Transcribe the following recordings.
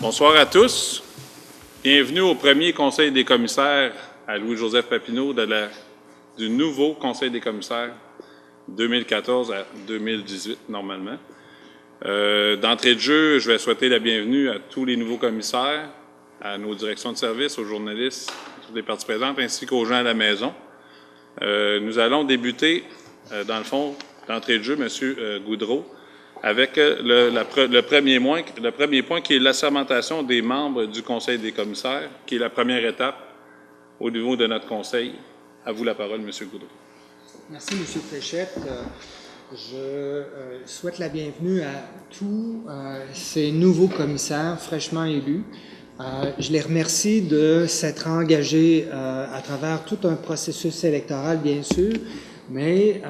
Bonsoir à tous. Bienvenue au premier Conseil des commissaires à Louis-Joseph Papineau du nouveau Conseil des commissaires 2014 à 2018 normalement. D'entrée de jeu, je vais souhaiter la bienvenue à tous les nouveaux commissaires, à nos directions de service, aux journalistes, à toutes les parties présentes, ainsi qu'aux gens à la maison. Nous allons débuter, dans le fond, d'entrée de jeu, M. Goudreau, avec le premier point qui est l'assermentation des membres du Conseil des commissaires, qui est la première étape au niveau de notre Conseil. À vous la parole, M. Goudreau. Merci, M. Fréchette. Je souhaite la bienvenue à tous ces nouveaux commissaires fraîchement élus. Je les remercie de s'être engagés à travers tout un processus électoral, bien sûr, mais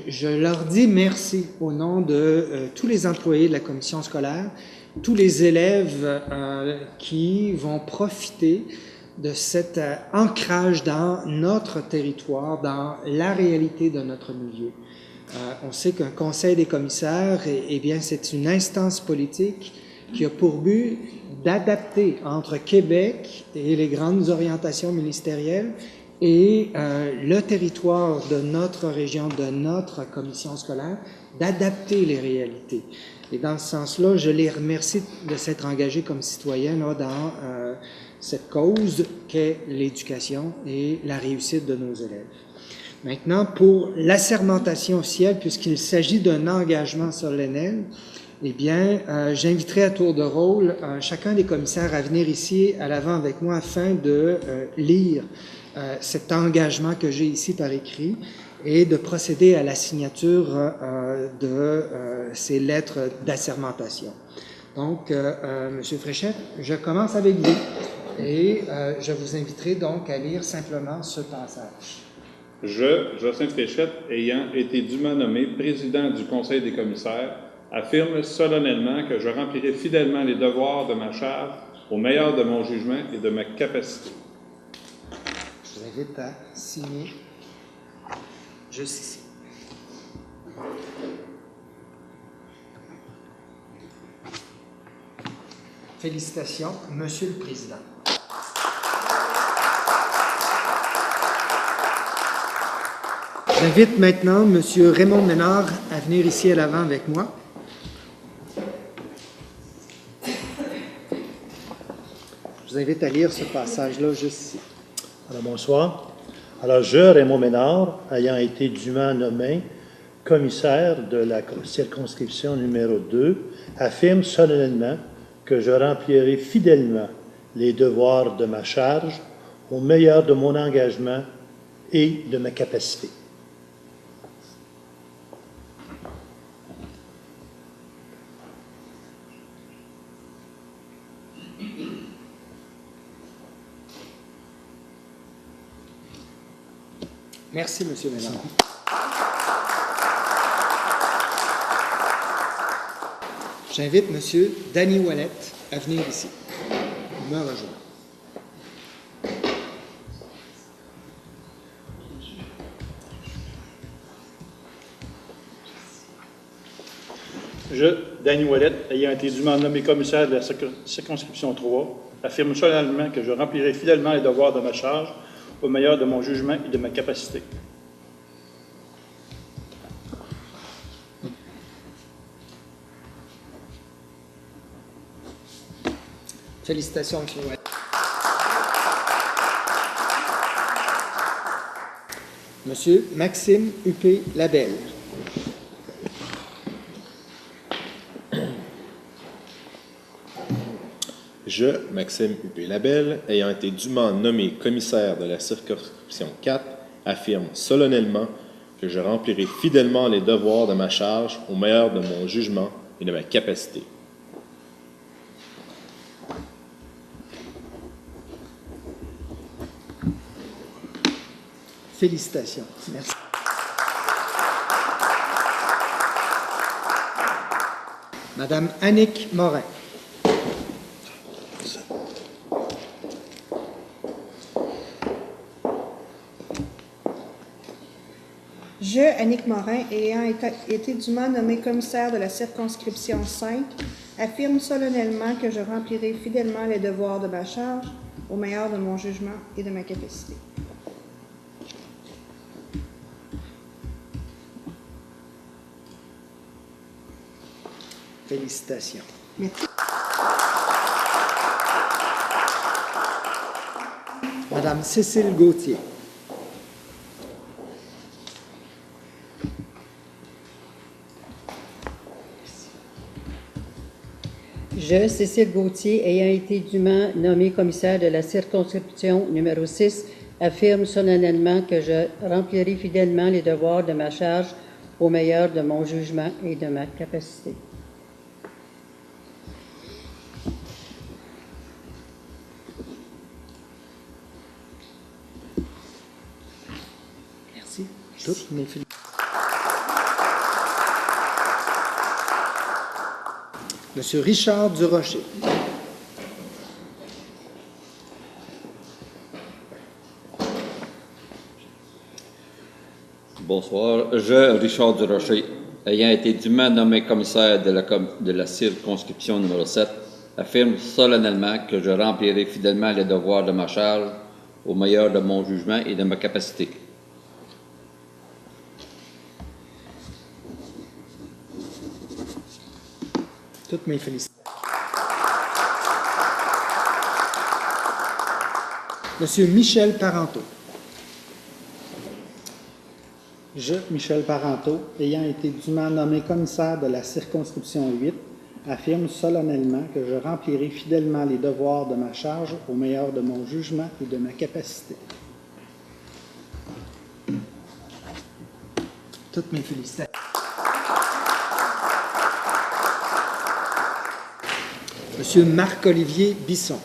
je leur dis merci au nom de tous les employés de la commission scolaire, tous les élèves qui vont profiter de cet ancrage dans notre territoire, dans la réalité de notre milieu. On sait qu'un conseil des commissaires, eh bien, c'est une instance politique qui a pour but d'adapter entre Québec et les grandes orientations ministérielles et le territoire de notre région, de notre commission scolaire, d'adapter les réalités. Et dans ce sens-là, je les remercie de s'être engagés comme citoyens là, dans cette cause qu'est l'éducation et la réussite de nos élèves. Maintenant, pour l'assermentation officielle, puisqu'il s'agit d'un engagement solennel, eh bien, j'inviterai à tour de rôle chacun des commissaires à venir ici à l'avant avec moi afin de lire cet engagement que j'ai ici par écrit et de procéder à la signature de ces lettres d'assermentation. Donc, M. Fréchette, je commence avec vous et je vous inviterai donc à lire simplement ce passage. Je, Jocelyn Fréchette, ayant été dûment nommé président du Conseil des commissaires, affirme solennellement que je remplirai fidèlement les devoirs de ma charge au meilleur de mon jugement et de ma capacité. Je vous invite à signer juste ici. Félicitations, Monsieur le Président. J'invite maintenant M. Raymond Ménard à venir ici à l'avant avec moi. Je vous invite à lire ce passage-là juste ici. Alors, bonsoir. Alors, je, Raymond Ménard, ayant été dûment nommé commissaire de la circonscription numéro 2, affirme solennellement que je remplirai fidèlement les devoirs de ma charge au meilleur de mon engagement et de ma capacité. Merci, M. Ménard. J'invite M. Danny Ouellet à venir ici, me rejoindre. Je, Danny Ouellet, ayant été dûment nommé commissaire de la circonscription 3, affirme solennellement que je remplirai fidèlement les devoirs de ma charge au meilleur de mon jugement et de ma capacité. Félicitations, M. Ouellet. Monsieur Maxime Huppé-Labelle. Je, Maxime Huppé-Labelle, ayant été dûment nommé commissaire de la circonscription 4, affirme solennellement que je remplirai fidèlement les devoirs de ma charge au meilleur de mon jugement et de ma capacité. Félicitations. Merci. Madame Annick Morin. Je, Je, Annick Morin, ayant été dûment nommée commissaire de la circonscription 5, affirme solennellement que je remplirai fidèlement les devoirs de ma charge au meilleur de mon jugement et de ma capacité. Félicitations. Merci. Madame Cécile Gauthier. Je, Cécile Gauthier, ayant été dûment nommée commissaire de la circonscription numéro 6, affirme solennellement que je remplirai fidèlement les devoirs de ma charge au meilleur de mon jugement et de ma capacité. Merci. Toutes mes félicitations. Monsieur Richard Durocher. Bonsoir. Je, Richard Durocher, ayant été dûment nommé commissaire de la circonscription numéro 7, affirme solennellement que je remplirai fidèlement les devoirs de ma charge au meilleur de mon jugement et de ma capacité. Toutes mes félicitations. Monsieur Michel Parenteau. Je, Michel Parenteau, ayant été dûment nommé commissaire de la circonscription 8, affirme solennellement que je remplirai fidèlement les devoirs de ma charge au meilleur de mon jugement et de ma capacité. Toutes mes félicitations. Monsieur Marc-Olivier Bisson.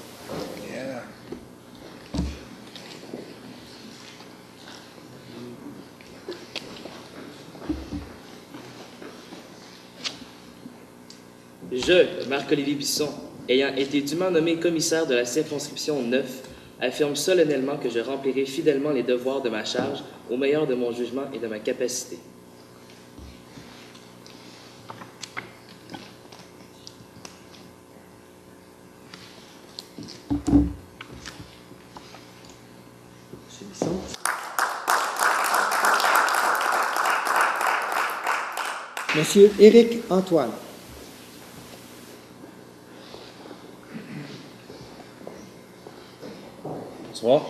Je, Marc-Olivier Bisson, ayant été dûment nommé commissaire de la circonscription 9, affirme solennellement que je remplirai fidèlement les devoirs de ma charge au meilleur de mon jugement et de ma capacité. Monsieur Bisson. Monsieur Éric Antoine. Bonsoir.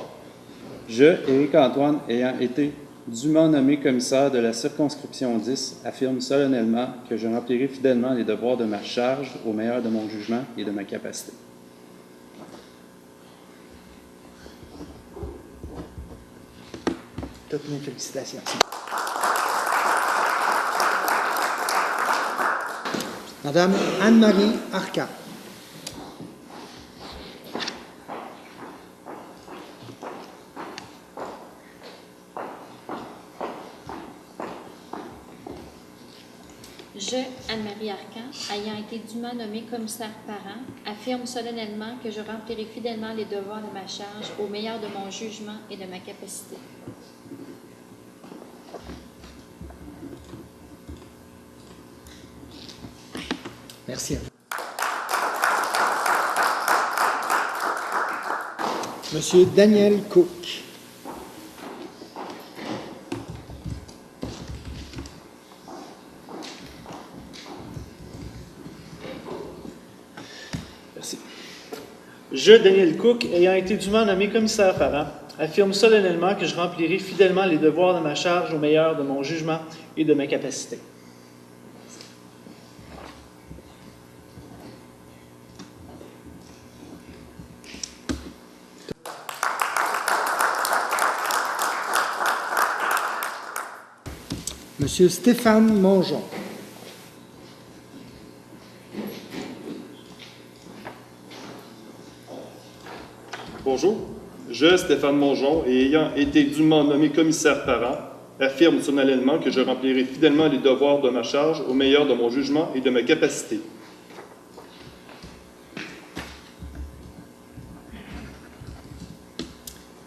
Je, Éric Antoine, ayant été dûment nommé commissaire de la circonscription 10, affirme solennellement que je remplirai fidèlement les devoirs de ma charge au meilleur de mon jugement et de ma capacité. Toutes mes félicitations. Madame Anne-Marie Arcan. Je, Anne-Marie Arcan, ayant été dûment nommée commissaire parent, affirme solennellement que je remplirai fidèlement les devoirs de ma charge au meilleur de mon jugement et de ma capacité. Merci à vous. Monsieur Daniel Cook. Merci. Je, Daniel Cook, ayant été dûment nommé commissaire parent, affirme solennellement que je remplirai fidèlement les devoirs de ma charge au meilleur de mon jugement et de ma capacité. Monsieur Stéphane Mongeon. Bonjour. Je, Stéphane Mongeon, et ayant été dûment nommé commissaire parent, affirme solennellement que je remplirai fidèlement les devoirs de ma charge au meilleur de mon jugement et de ma capacité.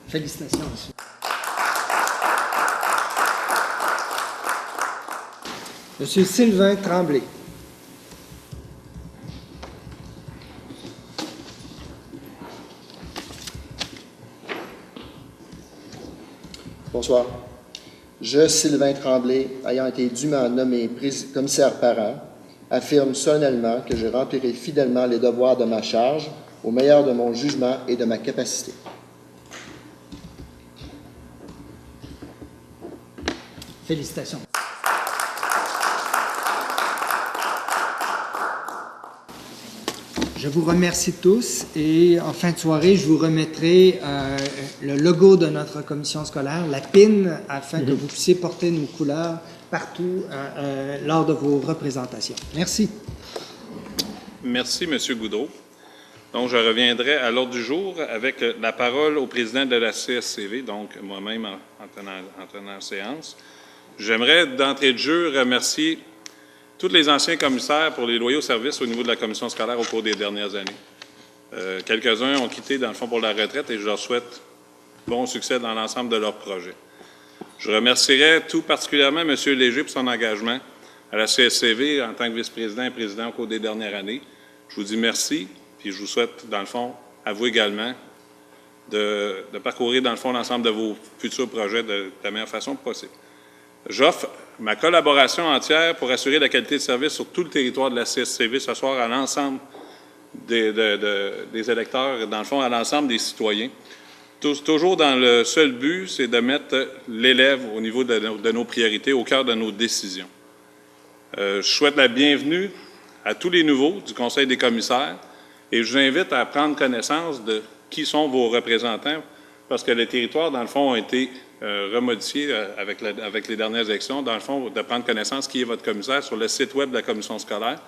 Félicitations, monsieur. Monsieur Sylvain Tremblay. Bonsoir. Je, Sylvain Tremblay, ayant été dûment nommé commissaire parent, affirme solennellement que je remplirai fidèlement les devoirs de ma charge au meilleur de mon jugement et de ma capacité. Félicitations. Je vous remercie tous et en fin de soirée, je vous remettrai le logo de notre commission scolaire, la PIN, afin que vous puissiez porter nos couleurs partout lors de vos représentations. Merci. Merci, M. Goudreau. Donc, je reviendrai à l'ordre du jour avec la parole au président de la CSCV, donc moi-même en tenant la séance. J'aimerais, d'entrée de jeu, remercier tous les anciens commissaires pour les loyaux services au niveau de la commission scolaire au cours des dernières années. Quelques-uns ont quitté, dans le fond, pour la retraite et je leur souhaite bon succès dans l'ensemble de leurs projets. Je remercierai tout particulièrement M. Léger pour son engagement à la CSCV en tant que vice-président et président au cours des dernières années. Je vous dis merci, puis je vous souhaite, dans le fond, à vous également, de parcourir, dans le fond, l'ensemble de vos futurs projets de la meilleure façon possible. J'offre ma collaboration entière pour assurer la qualité de service sur tout le territoire de la CSCV ce soir à l'ensemble des électeurs et, dans le fond, à l'ensemble des citoyens. Toujours dans le seul but, c'est de mettre l'élève au niveau de nos priorités, au cœur de nos décisions. Je souhaite la bienvenue à tous les nouveaux du Conseil des commissaires et je vous invite à prendre connaissance de qui sont vos représentants parce que les territoires, dans le fond, ont été remodifiés avec les dernières élections. Dans le fond, de prendre connaissance qui est votre commissaire sur le site web de la commission scolaire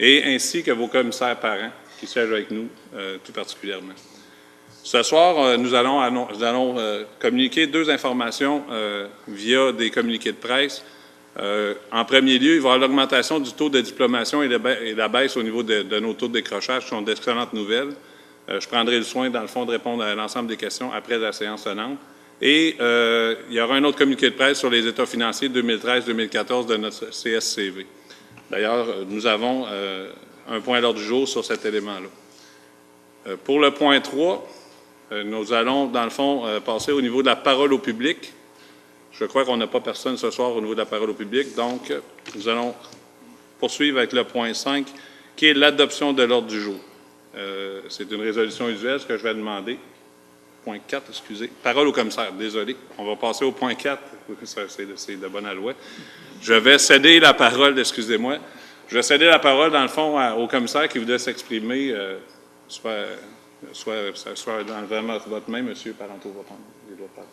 et ainsi que vos commissaires parents qui siègent avec nous tout particulièrement. Ce soir, nous allons communiquer deux informations via des communiqués de presse. En premier lieu, il va y avoir l'augmentation du taux de diplomation et la baisse au niveau de nos taux de décrochage, qui sont d'excellentes nouvelles. Je prendrai le soin, dans le fond, de répondre à l'ensemble des questions après la séance tenante. Et il y aura un autre communiqué de presse sur les états financiers 2013-2014 de notre CSCV. D'ailleurs, nous avons un point à l'ordre du jour sur cet élément-là. Pour le point 3, nous allons, dans le fond, passer au niveau de la parole au public. Je crois qu'on n'a pas personne ce soir au niveau de la parole au public, donc nous allons poursuivre avec le point 5, qui est l'adoption de l'ordre du jour. C'est une résolution usuelle, ce que je vais demander. Point 4, excusez. Parole au commissaire, désolé. On va passer au point 4, c'est de bonne aloi. Je vais céder la parole, excusez-moi. Je vais céder la parole, dans le fond, au commissaire qui voudrait s'exprimer, soit dans votre main, M. Parenteau va prendre les droits de parole.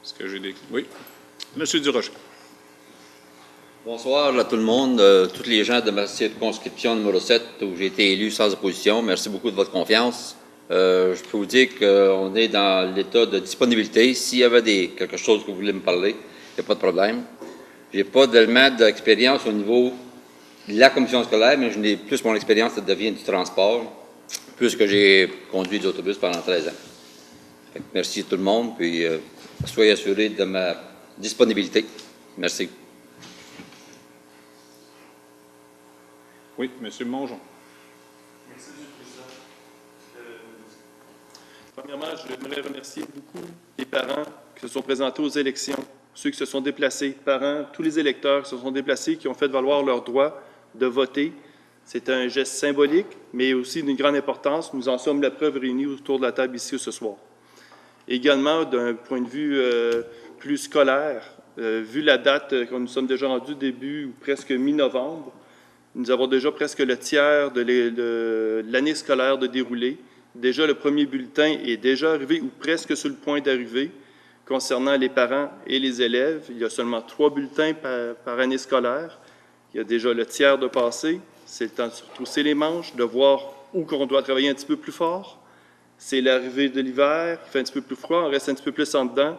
Est-ce que j'ai des... Oui. M. Durocher. Bonsoir à tout le monde, tous les gens de ma circonscription numéro 7 où j'ai été élu sans opposition. Merci beaucoup de votre confiance. Je peux vous dire qu'on est dans l'état de disponibilité. S'il y avait quelque chose que vous voulez me parler, il n'y a pas de problème. Je n'ai pas d'élément d'expérience au niveau de la commission scolaire, mais je n'ai plus mon expérience de devient du transport, puisque j'ai conduit des autobus pendant 13 ans. Merci à tout le monde, puis soyez assurés de ma disponibilité. Merci. Oui, M. Mongeon. Merci, M. le Président. Premièrement, j'aimerais remercier beaucoup les parents qui se sont présentés aux élections, ceux qui se sont déplacés, parents, tous les électeurs qui se sont déplacés, qui ont fait valoir leur droit de voter. C'est un geste symbolique, mais aussi d'une grande importance. Nous en sommes la preuve réunis autour de la table ici ce soir. Également, d'un point de vue plus scolaire, vu la date, quand nous sommes déjà rendus début ou presque mi-novembre, nous avons déjà presque le tiers de l'année scolaire de dérouler. Déjà, le premier bulletin est déjà arrivé ou presque sur le point d'arriver. Concernant les parents et les élèves, il y a seulement 3 bulletins par année scolaire. Il y a déjà le tiers de passé. C'est le temps de se retrousser les manches, de voir où on doit travailler un petit peu plus fort. C'est l'arrivée de l'hiver, il fait un petit peu plus froid, on reste un petit peu plus en dedans.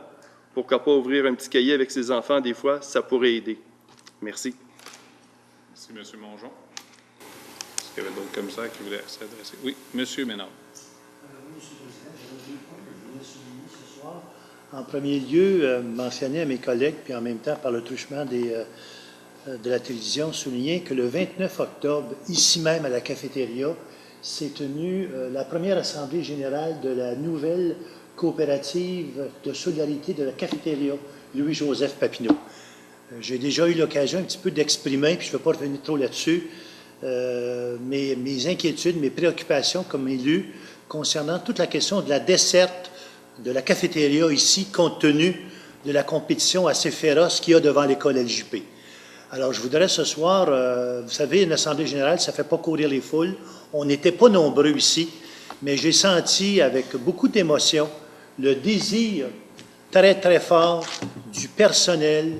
Pourquoi pas ouvrir un petit cahier avec ses enfants, des fois, ça pourrait aider. Merci. Merci, M. Mongeon. Est-ce qu'il y avait d'autres commissaires qui voulaient s'adresser? Oui, M. Ménard. Oui, M. le Président, j'avais 2 points que je voulais souligner ce soir. En premier lieu, mentionner à mes collègues, puis en même temps par le truchement de la télévision soulignait que le 29 octobre, ici même à la cafétéria, s'est tenue la première assemblée générale de la nouvelle coopérative de solidarité de la cafétéria Louis-Joseph Papineau. J'ai déjà eu l'occasion un petit peu d'exprimer, puis je ne vais pas revenir trop là-dessus, mes inquiétudes, mes préoccupations comme élu concernant toute la question de la desserte de la cafétéria ici, compte tenu de la compétition assez féroce qu'il y a devant l'école LJP. Alors, je voudrais ce soir, vous savez, une assemblée générale, ça ne fait pas courir les foules. On n'était pas nombreux ici, mais j'ai senti avec beaucoup d'émotion le désir très, très fort du personnel,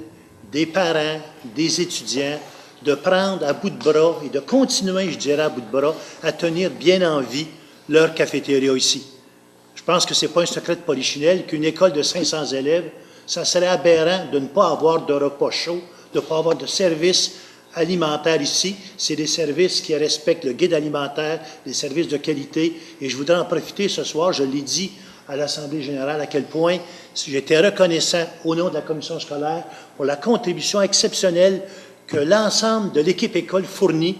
des parents, des étudiants, de prendre à bout de bras et de continuer, je dirais, à bout de bras, à tenir bien en vie leur cafétéria ici. Je pense que ce n'est pas un secret de polichinelle qu'une école de 500 élèves, ça serait aberrant de ne pas avoir de repas chaud, de ne pas avoir de services alimentaires ici. C'est des services qui respectent le guide alimentaire, des services de qualité. Et je voudrais en profiter ce soir, je l'ai dit à l'Assemblée générale, à quel point j'étais reconnaissant au nom de la commission scolaire pour la contribution exceptionnelle que l'ensemble de l'équipe école fournit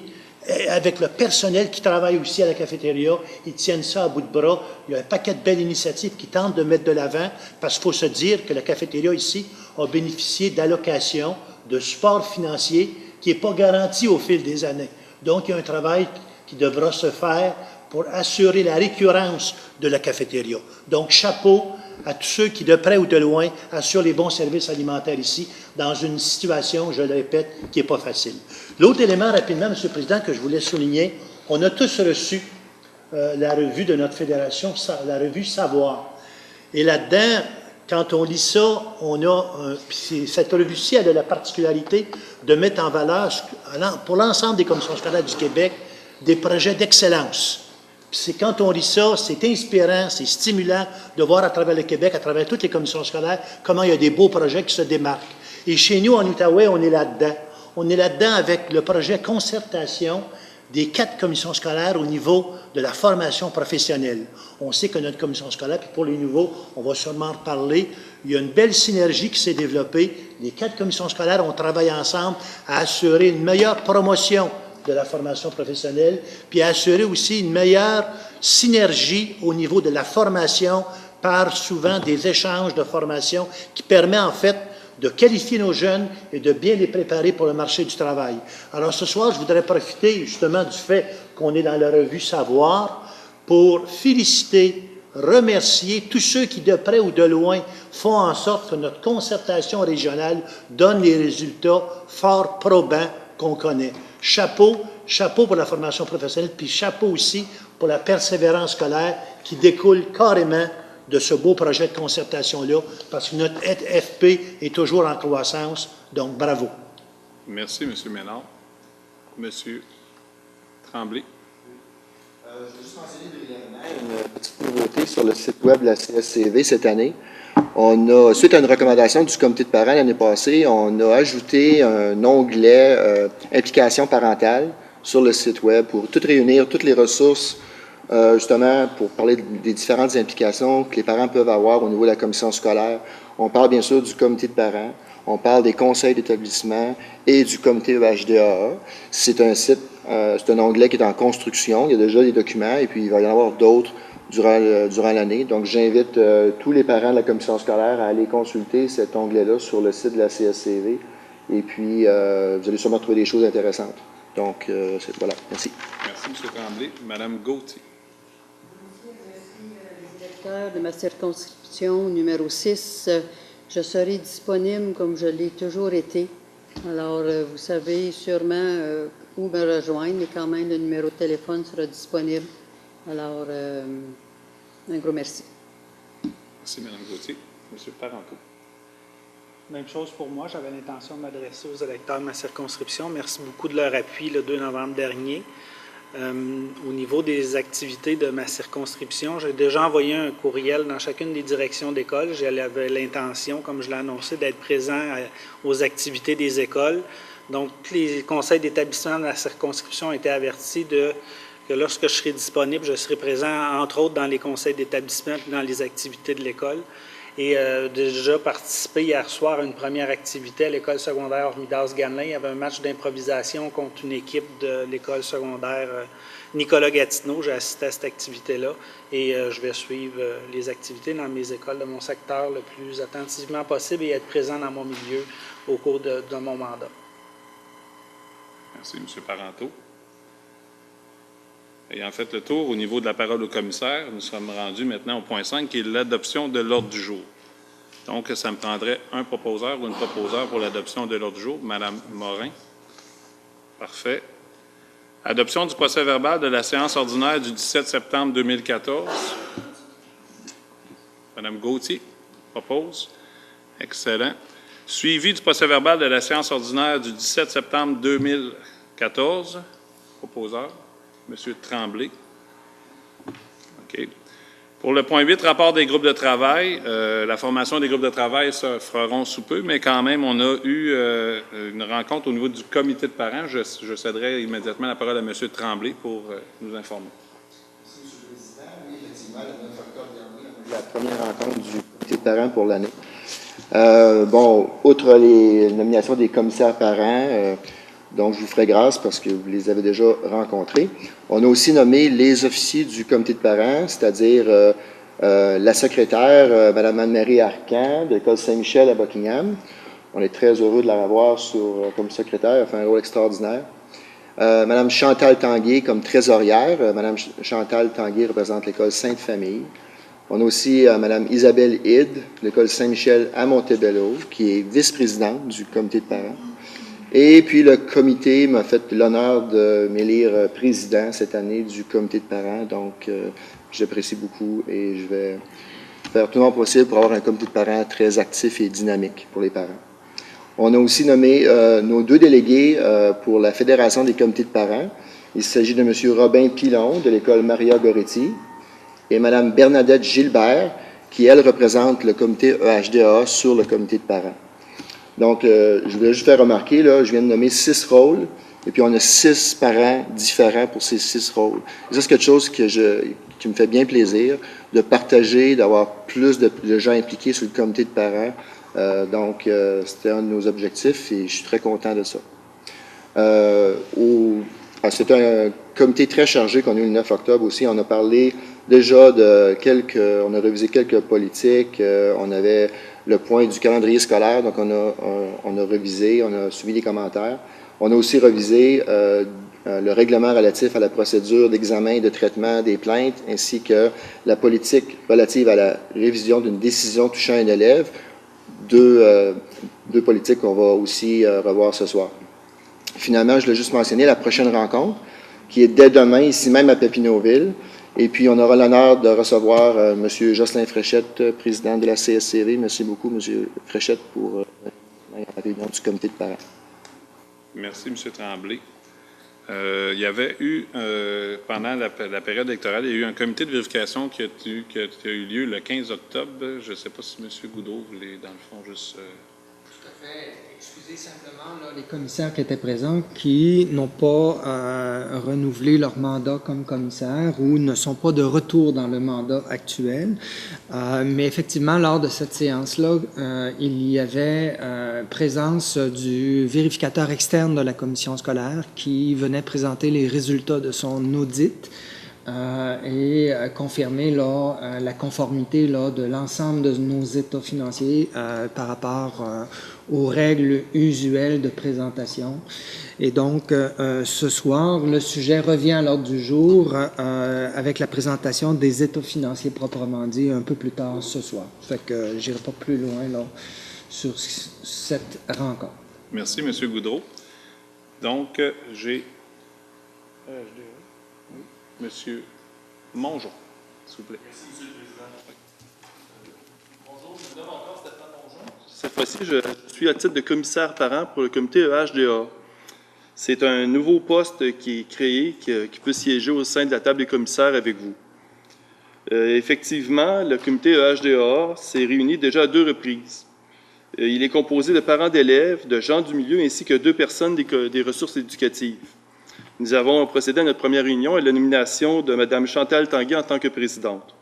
avec le personnel qui travaille aussi à la cafétéria. Ils tiennent ça à bout de bras. Il y a un paquet de belles initiatives qui tentent de mettre de l'avant, parce qu'il faut se dire que la cafétéria ici a bénéficié d'allocations, de support financier qui n'est pas garanti au fil des années. Donc, il y a un travail qui devra se faire pour assurer la récurrence de la cafétéria. Donc, chapeau à tous ceux qui, de près ou de loin, assurent les bons services alimentaires ici, dans une situation, je le répète, qui n'est pas facile. L'autre élément, rapidement, M. le Président, que je voulais souligner, on a tous reçu la revue de notre fédération, la revue Savoir. Et là-dedans, quand on lit ça, on a cette revue-ci, elle a la particularité de mettre en valeur, pour l'ensemble des commissions scolaires du Québec, des projets d'excellence. C'est quand on lit ça, c'est inspirant, c'est stimulant de voir à travers le Québec, à travers toutes les commissions scolaires, comment il y a des beaux projets qui se démarquent. Et chez nous, en Outaouais, on est là-dedans. On est là-dedans avec le projet concertation des 4 commissions scolaires au niveau de la formation professionnelle. On sait que notre commission scolaire, puis pour les nouveaux, on va sûrement en reparler, il y a une belle synergie qui s'est développée. Les 4 commissions scolaires, on travaille ensemble à assurer une meilleure promotion de la formation professionnelle, puis à assurer aussi une meilleure synergie au niveau de la formation par souvent des échanges de formation qui permet en fait de qualifier nos jeunes et de bien les préparer pour le marché du travail. Alors ce soir, je voudrais profiter justement du fait qu'on est dans la revue Savoir pour féliciter, remercier tous ceux qui, de près ou de loin, font en sorte que notre concertation régionale donne les résultats fort probants qu'on connaît. Chapeau, chapeau pour la formation professionnelle, puis chapeau aussi pour la persévérance scolaire qui découle carrément de ce beau projet de concertation-là, parce que notre FP est toujours en croissance, donc bravo. Merci, M. Ménard. M. Tremblay. Je vais juste mentionner brièvement une petite nouveauté sur le site web de la CSCV cette année. On a, suite à une recommandation du comité de parents l'année passée, on a ajouté un onglet implication parentale sur le site web pour tout réunir, toutes les ressources, justement pour parler des différentes implications que les parents peuvent avoir au niveau de la commission scolaire. On parle bien sûr du comité de parents, on parle des conseils d'établissement et du comité EHDAA. C'est un site, c'est un onglet qui est en construction, il y a déjà des documents et puis il va y en avoir d'autres durant l'année. Donc, j'invite tous les parents de la commission scolaire à aller consulter cet onglet-là sur le site de la CSCV. Et puis, vous allez sûrement trouver des choses intéressantes. Donc, voilà. Merci. Merci, M. Tremblay. Mme Gauthier. Je suis le directeur de ma circonscription numéro 6. Je serai disponible comme je l'ai toujours été. Alors, vous savez sûrement où me rejoindre, mais quand même, le numéro de téléphone sera disponible. Alors, un gros merci. Merci, Mme Gauthier. M. Parenteau. Même chose pour moi. J'avais l'intention de m'adresser aux électeurs de ma circonscription. Merci beaucoup de leur appui le 2 novembre dernier. Au niveau des activités de ma circonscription, j'ai déjà envoyé un courriel dans chacune des directions d'école. J'avais l'intention, comme je l'ai annoncé, d'être présent aux activités des écoles. Donc, tous les conseils d'établissement de la circonscription ont été avertis que lorsque je serai disponible, je serai présent, entre autres, dans les conseils d'établissement et dans les activités de l'école. et déjà participé hier soir à une première activité à l'école secondaire Midas-Gamelin. Il y avait un match d'improvisation contre une équipe de l'école secondaire Nicolas Gatineau. J'ai assisté à cette activité-là et je vais suivre les activités dans mes écoles de mon secteur le plus attentivement possible et être présent dans mon milieu au cours de mon mandat. Merci, M. Parenteau. Ayant fait le tour au niveau de la parole au commissaire, nous sommes rendus maintenant au point 5, qui est l'adoption de l'ordre du jour. Donc, ça me prendrait un proposeur ou une proposeur pour l'adoption de l'ordre du jour. Mme Morin. Parfait. Adoption du procès-verbal de la séance ordinaire du 17 septembre 2014. Mme Gauthier propose. Excellent. Suivi du procès-verbal de la séance ordinaire du 17 septembre 2014. Proposeur. M. Tremblay. OK. Pour le point 8, rapport des groupes de travail. La formation des groupes de travail se feront sous peu, mais quand même, on a eu une rencontre au niveau du comité de parents. Je céderai immédiatement la parole à M. Tremblay pour nous informer. Merci, M. le Président. Oui, effectivement, le 9 octobre dernier, on a eu la première rencontre du comité de parents pour l'année. Outre les nominations des commissaires parents, donc je vous ferai grâce parce que vous les avez déjà rencontrés, on a aussi nommé les officiers du comité de parents, c'est-à-dire la secrétaire, Mme Anne-Marie Arcan, de l'école Saint-Michel à Buckingham. On est très heureux de la revoir comme secrétaire, elle fait un rôle extraordinaire. Mme Chantal Tanguay comme trésorière. Mme Chantal Tanguay représente l'école Sainte-Famille. On a aussi Mme Isabelle Hide, de l'école Saint-Michel à Montebello, qui est vice-présidente du comité de parents. Et puis le comité m'a fait l'honneur de m'élire président cette année du comité de parents. Donc, j'apprécie beaucoup et je vais faire tout le monde possible pour avoir un comité de parents très actif et dynamique pour les parents. On a aussi nommé nos deux délégués pour la Fédération des comités de parents. Il s'agit de M. Robin Pilon, de l'école Maria Goretti, et Mme Bernadette Gilbert, qui, elle, représente le comité EHDA sur le comité de parents. Donc, je voulais juste faire remarquer, là, je viens de nommer 6 rôles, et puis on a 6 parents différents pour ces 6 rôles. Et ça, c'est quelque chose qui me fait bien plaisir, de partager, d'avoir plus de gens impliqués sur le comité de parents. Donc, c'était un de nos objectifs, et je suis très content de ça. C'était un comité très chargé qu'on a eu le 9 octobre aussi. On a parlé déjà on a révisé quelques politiques, on avait le point du calendrier scolaire, donc on a révisé, on a suivi les commentaires. On a aussi révisé le règlement relatif à la procédure d'examen et de traitement des plaintes, ainsi que la politique relative à la révision d'une décision touchant un élève, deux politiques qu'on va aussi revoir ce soir. Finalement, je l'ai juste mentionné, la prochaine rencontre, qui est dès demain, ici même à Papineauville. Et puis, on aura l'honneur de recevoir M. Jocelyn Fréchette, président de la CSCV. Merci beaucoup, M. Fréchette, pour la réunion du comité de parents. Merci, M. Tremblay. Il y avait eu, pendant la période électorale, il y a eu un comité de vérification qui a eu lieu le 15 octobre. Je ne sais pas si M. Goudreau voulait, dans le fond, juste... Tout à fait. Excusez simplement là, les commissaires qui étaient présents qui n'ont pas renouvelé leur mandat comme commissaire ou ne sont pas de retour dans le mandat actuel. Mais effectivement, lors de cette séance-là, il y avait présence du vérificateur externe de la commission scolaire qui venait présenter les résultats de son audit. Et confirmer la conformité de l'ensemble de nos états financiers par rapport aux règles usuelles de présentation. Et donc, ce soir, le sujet revient à l'ordre du jour avec la présentation des états financiers proprement dit un peu plus tard ce soir. Fait que je n'irai pas plus loin là, sur cette rencontre. Merci, M. Goudreau. Donc, j'ai... Monsieur Mongeon, s'il vous plaît. Merci, M. le Président. Bonjour, je me nomme encore Stéphane Mongeon. Cette fois-ci, je suis à titre de commissaire parent pour le comité EHDA. C'est un nouveau poste qui est créé, qui peut siéger au sein de la table des commissaires avec vous. Effectivement, le comité EHDA s'est réuni déjà à 2 reprises. Il est composé de parents d'élèves, de gens du milieu, ainsi que 2 personnes des ressources éducatives. Nous avons procédé à notre première réunion et la nomination de Mme Chantal Tanguay en tant que présidente.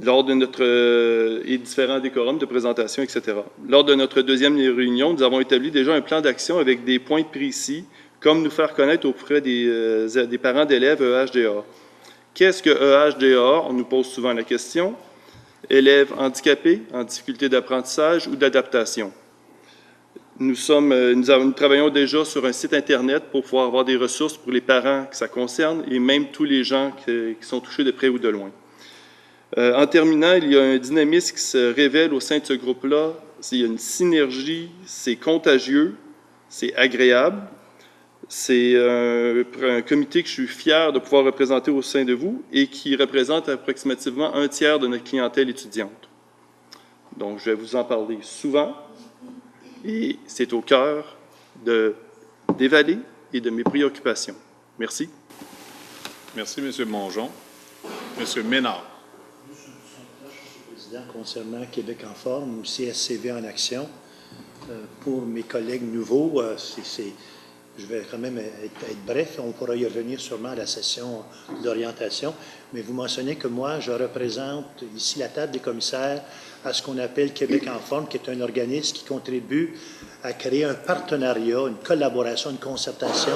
lors de et différents décorums de présentation, etc. Lors de notre deuxième réunion, nous avons établi déjà un plan d'action avec des points précis, comme nous faire connaître auprès des parents d'élèves EHDA. Qu'est-ce que EHDA? On nous pose souvent la question. Élèves handicapés, en difficulté d'apprentissage ou d'adaptation. Nous travaillons déjà sur un site Internet pour pouvoir avoir des ressources pour les parents que ça concerne et même tous les gens qui sont touchés de près ou de loin. En terminant, il y a un dynamisme qui se révèle au sein de ce groupe-là. Il y a une synergie, c'est contagieux, c'est agréable. C'est un comité que je suis fier de pouvoir représenter au sein de vous et qui représente approximativement un tiers de notre clientèle étudiante. Donc, je vais vous en parler souvent et c'est au cœur des vallées et de mes préoccupations. Merci. Merci, M. Mongeon. M. Ménard. Président, concernant Québec en forme ou CSCV en action, pour mes collègues nouveaux, je vais quand même être bref, on pourra y revenir sûrement à la session d'orientation, mais vous mentionnez que moi, je représente ici la table des commissaires à ce qu'on appelle Québec en forme, qui est un organisme qui contribue à créer un partenariat, une collaboration, une concertation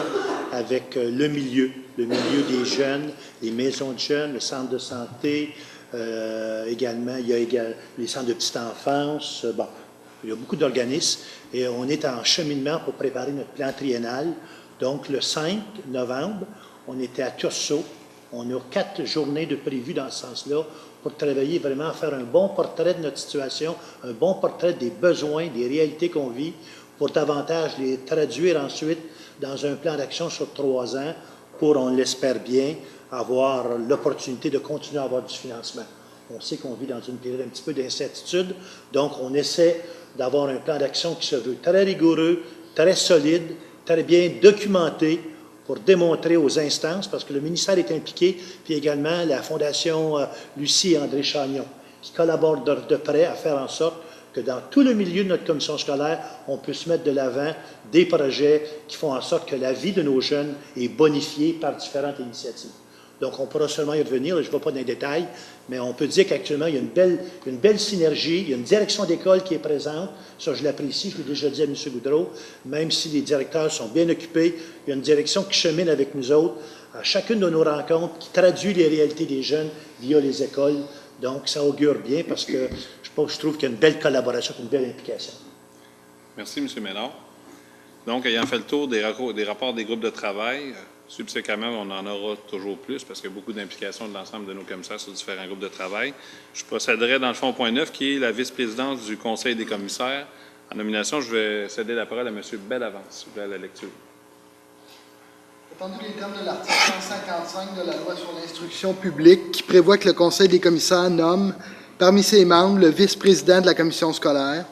avec le milieu des jeunes, les maisons de jeunes, le centre de santé, également, il y a les centres de petite enfance, bon. Il y a beaucoup d'organismes et on est en cheminement pour préparer notre plan triennal. Donc, le 5 novembre, on était à Tursault. On a 4 journées de prévues dans ce sens-là pour travailler vraiment à faire un bon portrait de notre situation, un bon portrait des besoins, des réalités qu'on vit, pour davantage les traduire ensuite dans un plan d'action sur 3 ans pour, on l'espère bien, avoir l'opportunité de continuer à avoir du financement. On sait qu'on vit dans une période un petit peu d'incertitude, donc on essaie d'avoir un plan d'action qui se veut très rigoureux, très solide, très bien documenté pour démontrer aux instances, parce que le ministère est impliqué, puis également la Fondation Lucie et André Chagnon, qui collaborent de près à faire en sorte que dans tout le milieu de notre commission scolaire, on puisse mettre de l'avant des projets qui font en sorte que la vie de nos jeunes est bonifiée par différentes initiatives. Donc, on pourra seulement y revenir, je ne vais pas dans les détails, mais on peut dire qu'actuellement, il y a une belle synergie, il y a une direction d'école qui est présente, ça je l'apprécie, je l'ai déjà dit à M. Goudreau, même si les directeurs sont bien occupés, il y a une direction qui chemine avec nous autres à chacune de nos rencontres, qui traduit les réalités des jeunes via les écoles. Donc, ça augure bien parce que je trouve qu'il y a une belle collaboration, une belle implication. Merci, M. Ménard. Donc, ayant fait le tour des rapports des groupes de travail, subséquemment, on en aura toujours plus parce qu'il y a beaucoup d'implications de l'ensemble de nos commissaires sur différents groupes de travail. Je procéderai dans le fond au point 9, qui est la vice-présidence du Conseil des commissaires. En nomination, je vais céder la parole à M. Bellavance, s'il vous plaît, à la lecture. Attendu les termes de l'article 155 de la loi sur l'instruction publique, qui prévoit que le Conseil des commissaires nomme parmi ses membres le vice-président de la commission scolaire,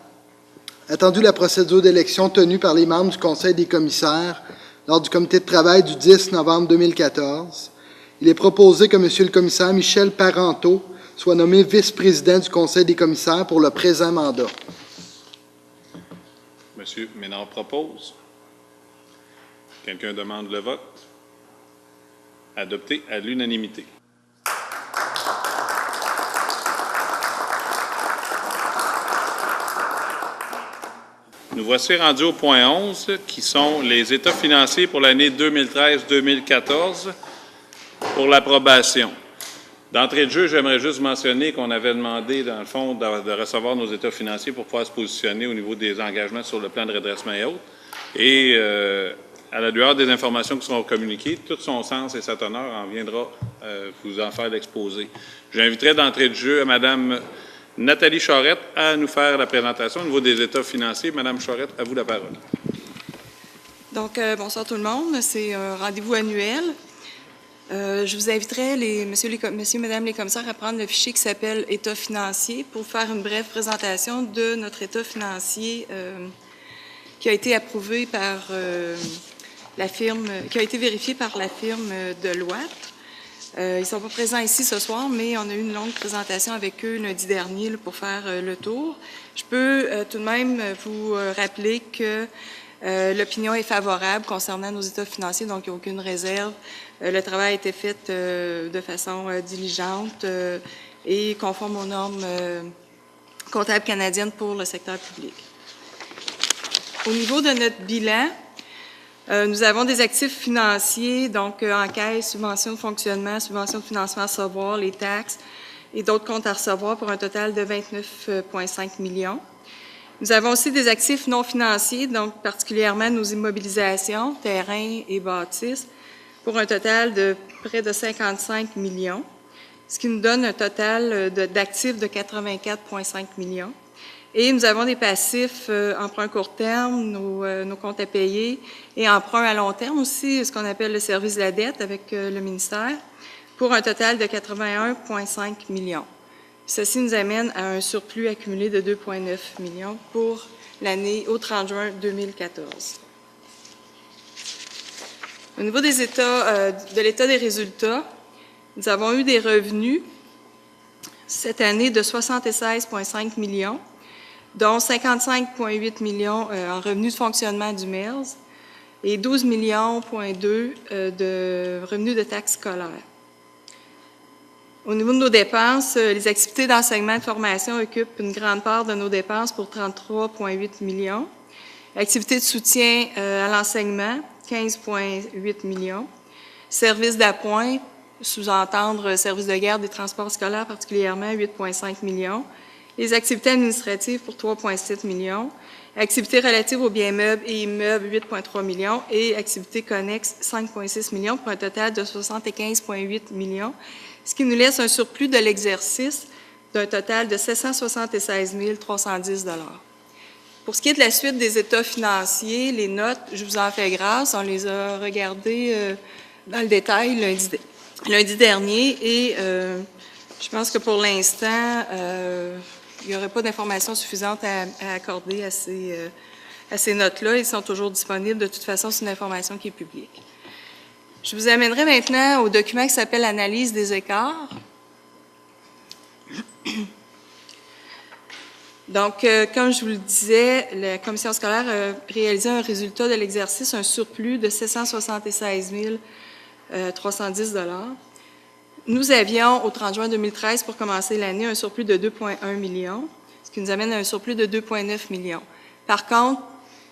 attendu la procédure d'élection tenue par les membres du Conseil des commissaires lors du comité de travail du 10 novembre 2014, il est proposé que M. le commissaire Michel Parenteau soit nommé vice-président du Conseil des commissaires pour le présent mandat. M. Ménard propose. Quelqu'un demande le vote? Adopté à l'unanimité. Nous voici rendus au point 11, qui sont les états financiers pour l'année 2013-2014 pour l'approbation. D'entrée de jeu, j'aimerais juste mentionner qu'on avait demandé, dans le fond, de recevoir nos états financiers pour pouvoir se positionner au niveau des engagements sur le plan de redressement et autres. Et à la lueur des informations qui seront communiquées, tout son sens et sa teneur en viendra vous en faire l'exposé. J'inviterai d'entrée de jeu à Mme Nathalie Charette à nous faire la présentation au niveau des états financiers. Madame Charette, à vous la parole. Donc, bonsoir tout le monde. C'est un rendez-vous annuel. Je vous inviterai, messieurs, mesdames les commissaires, à prendre le fichier qui s'appelle « État financier » pour faire une brève présentation de notre état financier qui a été approuvé par la firme, qui a été vérifié par la firme Deloitte. Ils ne sont pas présents ici ce soir, mais on a eu une longue présentation avec eux lundi dernier pour faire le tour. Je peux tout de même vous rappeler que l'opinion est favorable concernant nos états financiers, donc il n'y a aucune réserve. Le travail a été fait de façon diligente et conforme aux normes comptables canadiennes pour le secteur public. Au niveau de notre bilan, nous avons des actifs financiers, donc encaisse, subventions de fonctionnement, subventions de financement à recevoir, les taxes et d'autres comptes à recevoir pour un total de 29,5 millions. Nous avons aussi des actifs non financiers, donc particulièrement nos immobilisations, terrains et bâtisses, pour un total de près de 55 millions, ce qui nous donne un total d'actifs de 84,5 millions. Et nous avons des passifs, emprunts court terme, nos comptes à payer, et emprunts à long terme aussi, ce qu'on appelle le service de la dette avec le ministère, pour un total de 81,5 millions. Ceci nous amène à un surplus accumulé de 2,9 millions pour l'année au 30 juin 2014. Au niveau des états, de l'état des résultats, nous avons eu des revenus cette année de 76,5 millions, dont 55,8 millions en revenus de fonctionnement du MERS et 12,2 millions de revenus de taxes scolaires. Au niveau de nos dépenses, les activités d'enseignement et de formation occupent une grande part de nos dépenses pour 33,8 millions. Activités de soutien à l'enseignement, 15,8 millions. Services d'appoint, sous-entendre services de garde et transports scolaires particulièrement, 8,5 millions. Les activités administratives pour 3,7 millions. Activités relatives aux biens meubles et immeubles, 8,3 millions. Et activités connexes, 5,6 millions pour un total de 75,8 millions. Ce qui nous laisse un surplus de l'exercice d'un total de 776 310 $. Pour ce qui est de la suite des états financiers, les notes, je vous en fais grâce, on les a regardées dans le détail lundi dernier et je pense que pour l'instant, il n'y aurait pas d'informations suffisantes à accorder à ces notes-là. Ils sont toujours disponibles. De toute façon, c'est une information qui est publique. Je vous amènerai maintenant au document qui s'appelle « Analyse des écarts ». Donc, comme je vous le disais, la commission scolaire a réalisé un résultat de l'exercice, un surplus de 776 310 $. Nous avions, au 30 juin 2013, pour commencer l'année, un surplus de 2,1 millions, ce qui nous amène à un surplus de 2,9 millions. Par contre,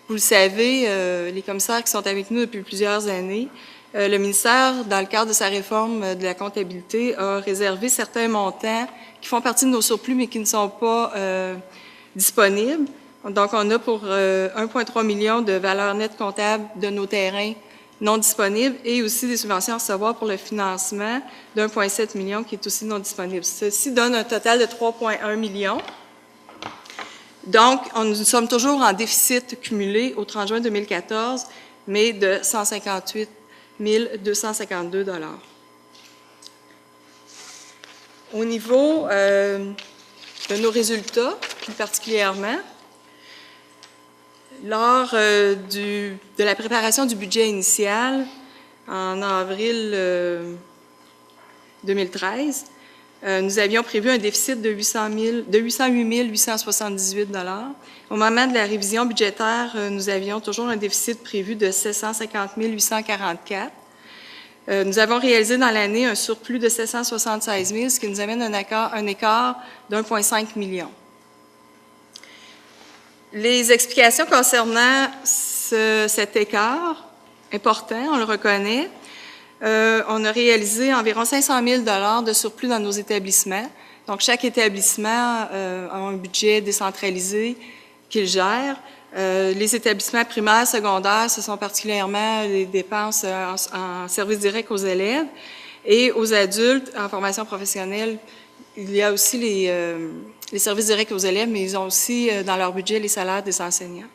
vous le savez, les commissaires qui sont avec nous depuis plusieurs années, le ministère, dans le cadre de sa réforme de la comptabilité, a réservé certains montants qui font partie de nos surplus, mais qui ne sont pas disponibles. Donc, on a pour 1,3 million de valeur nette comptable de nos terrains non disponibles et aussi des subventions à recevoir pour le financement d'1,7 million qui est aussi non disponible. Ceci donne un total de 3,1 millions. Donc, nous sommes toujours en déficit cumulé au 30 juin 2014, mais de 158 252 $. Au niveau de nos résultats, plus particulièrement, lors de la préparation du budget initial en avril 2013, nous avions prévu un déficit de 808 878 $. Au moment de la révision budgétaire, nous avions toujours un déficit prévu de 750 844 $. Nous avons réalisé dans l'année un surplus de 776 000, ce qui nous amène un écart d'1,5 million. Les explications concernant cet écart important, on le reconnaît, on a réalisé environ 500 000 $ de surplus dans nos établissements. Donc, chaque établissement a un budget décentralisé qu'il gère. Les établissements primaires, secondaires, ce sont particulièrement les dépenses en service direct aux élèves. Et aux adultes, en formation professionnelle, il y a aussi les services directs aux élèves, mais ils ont aussi dans leur budget les salaires des enseignants.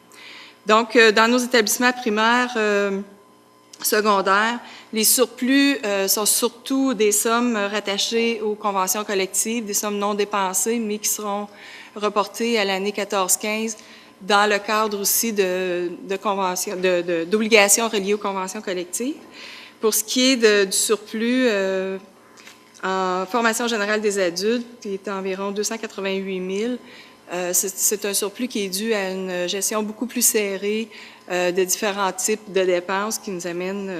Donc, dans nos établissements primaires secondaires, les surplus sont surtout des sommes rattachées aux conventions collectives, des sommes non dépensées, mais qui seront reportées à l'année 14-15 dans le cadre aussi d'obligations reliées aux conventions collectives. Pour ce qui est du surplus en formation générale des adultes, qui est environ 288 000, c'est un surplus qui est dû à une gestion beaucoup plus serrée de différents types de dépenses qui nous amène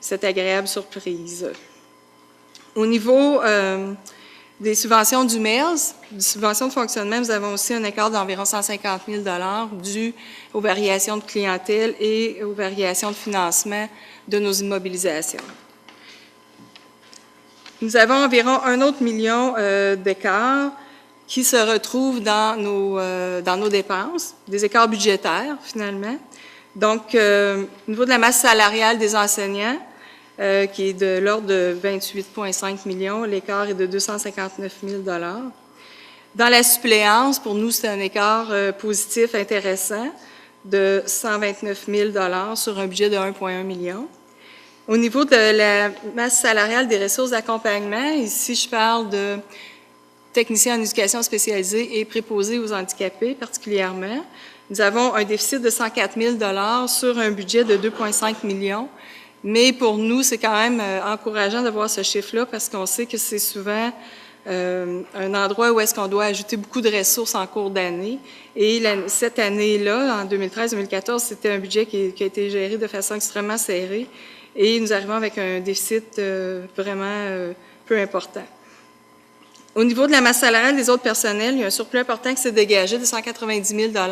cette agréable surprise. Au niveau Des subventions du MERS, des subventions de fonctionnement, nous avons aussi un écart d'environ 150 000 dû aux variations de clientèle et aux variations de financement de nos immobilisations. Nous avons environ 1 autre million d'écarts qui se retrouvent dans nos dépenses, des écarts budgétaires finalement. Donc, au niveau de la masse salariale des enseignants, qui est de l'ordre de 28,5 millions, l'écart est de 259 000 Dans la suppléance, pour nous, c'est un écart positif intéressant de 129 000 sur un budget de 1,1 million. Au niveau de la masse salariale des ressources d'accompagnement, ici, je parle de techniciens en éducation spécialisée et préposés aux handicapés particulièrement. Nous avons un déficit de 104 000 sur un budget de 2,5 millions. Mais pour nous, c'est quand même encourageant de voir ce chiffre-là parce qu'on sait que c'est souvent un endroit où est-ce qu'on doit ajouter beaucoup de ressources en cours d'année. Et cette année-là, en 2013-2014, c'était un budget qui a été géré de façon extrêmement serrée et nous arrivons avec un déficit vraiment peu important. Au niveau de la masse salariale des autres personnels, il y a un surplus important qui s'est dégagé de 190 000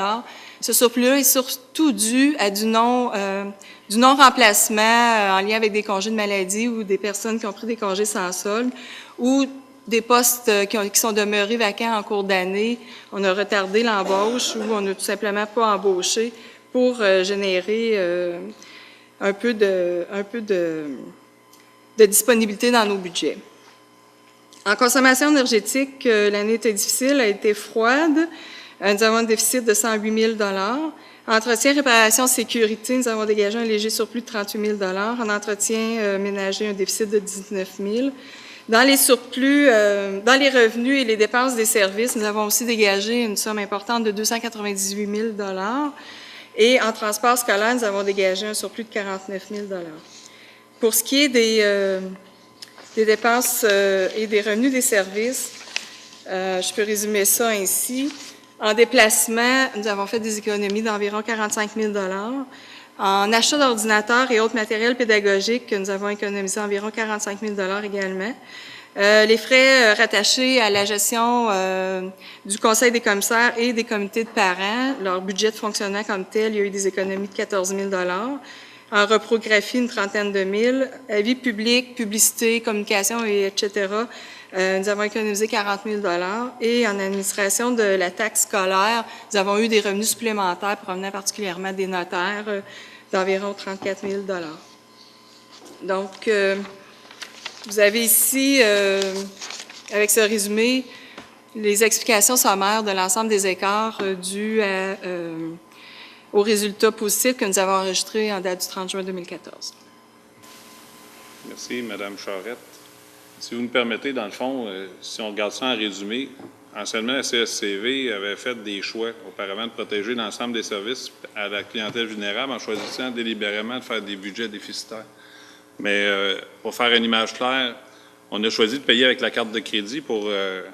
Ce surplus-là est surtout dû à du non-remplacement en lien avec des congés de maladie ou des personnes qui ont pris des congés sans solde ou des postes qui sont demeurés vacants en cours d'année. On a retardé l'embauche ou on n'a tout simplement pas embauché pour générer un peu de disponibilité dans nos budgets. En consommation énergétique, l'année était difficile, a été froide. Nous avons un déficit de 108 000 Entretien, réparation, sécurité, nous avons dégagé un léger surplus de 38 000 En entretien ménager, un déficit de 19 000 Dans les surplus, dans les revenus et les dépenses des services, nous avons aussi dégagé une somme importante de 298 000 Et en transport scolaire, nous avons dégagé un surplus de 49 000 Pour ce qui est des dépenses et des revenus des services, je peux résumer ça ainsi. En déplacement, nous avons fait des économies d'environ 45 000 En achat d'ordinateurs et autres matériels pédagogiques, nous avons économisé environ 45 000 également. Les frais rattachés à la gestion du Conseil des commissaires et des comités de parents, leur budget de fonctionnement comme tel, il y a eu des économies de 14 000 En reprographie, une trentaine de mille. Avis public, publicité, communication, etc., nous avons économisé 40 000 Et en administration de la taxe scolaire, nous avons eu des revenus supplémentaires provenant particulièrement des notaires d'environ 34 000 Donc, vous avez ici, avec ce résumé, les explications sommaires de l'ensemble des écarts dus aux résultats positifs que nous avons enregistrés en date du 30 juin 2014. Merci, Mme Charette. Si vous me permettez, dans le fond, si on regarde ça en résumé, anciennement, la CSCV avait fait des choix auparavant de protéger l'ensemble des services à la clientèle vulnérable en choisissant délibérément de faire des budgets déficitaires. Mais pour faire une image claire, on a choisi de payer avec la carte de crédit pour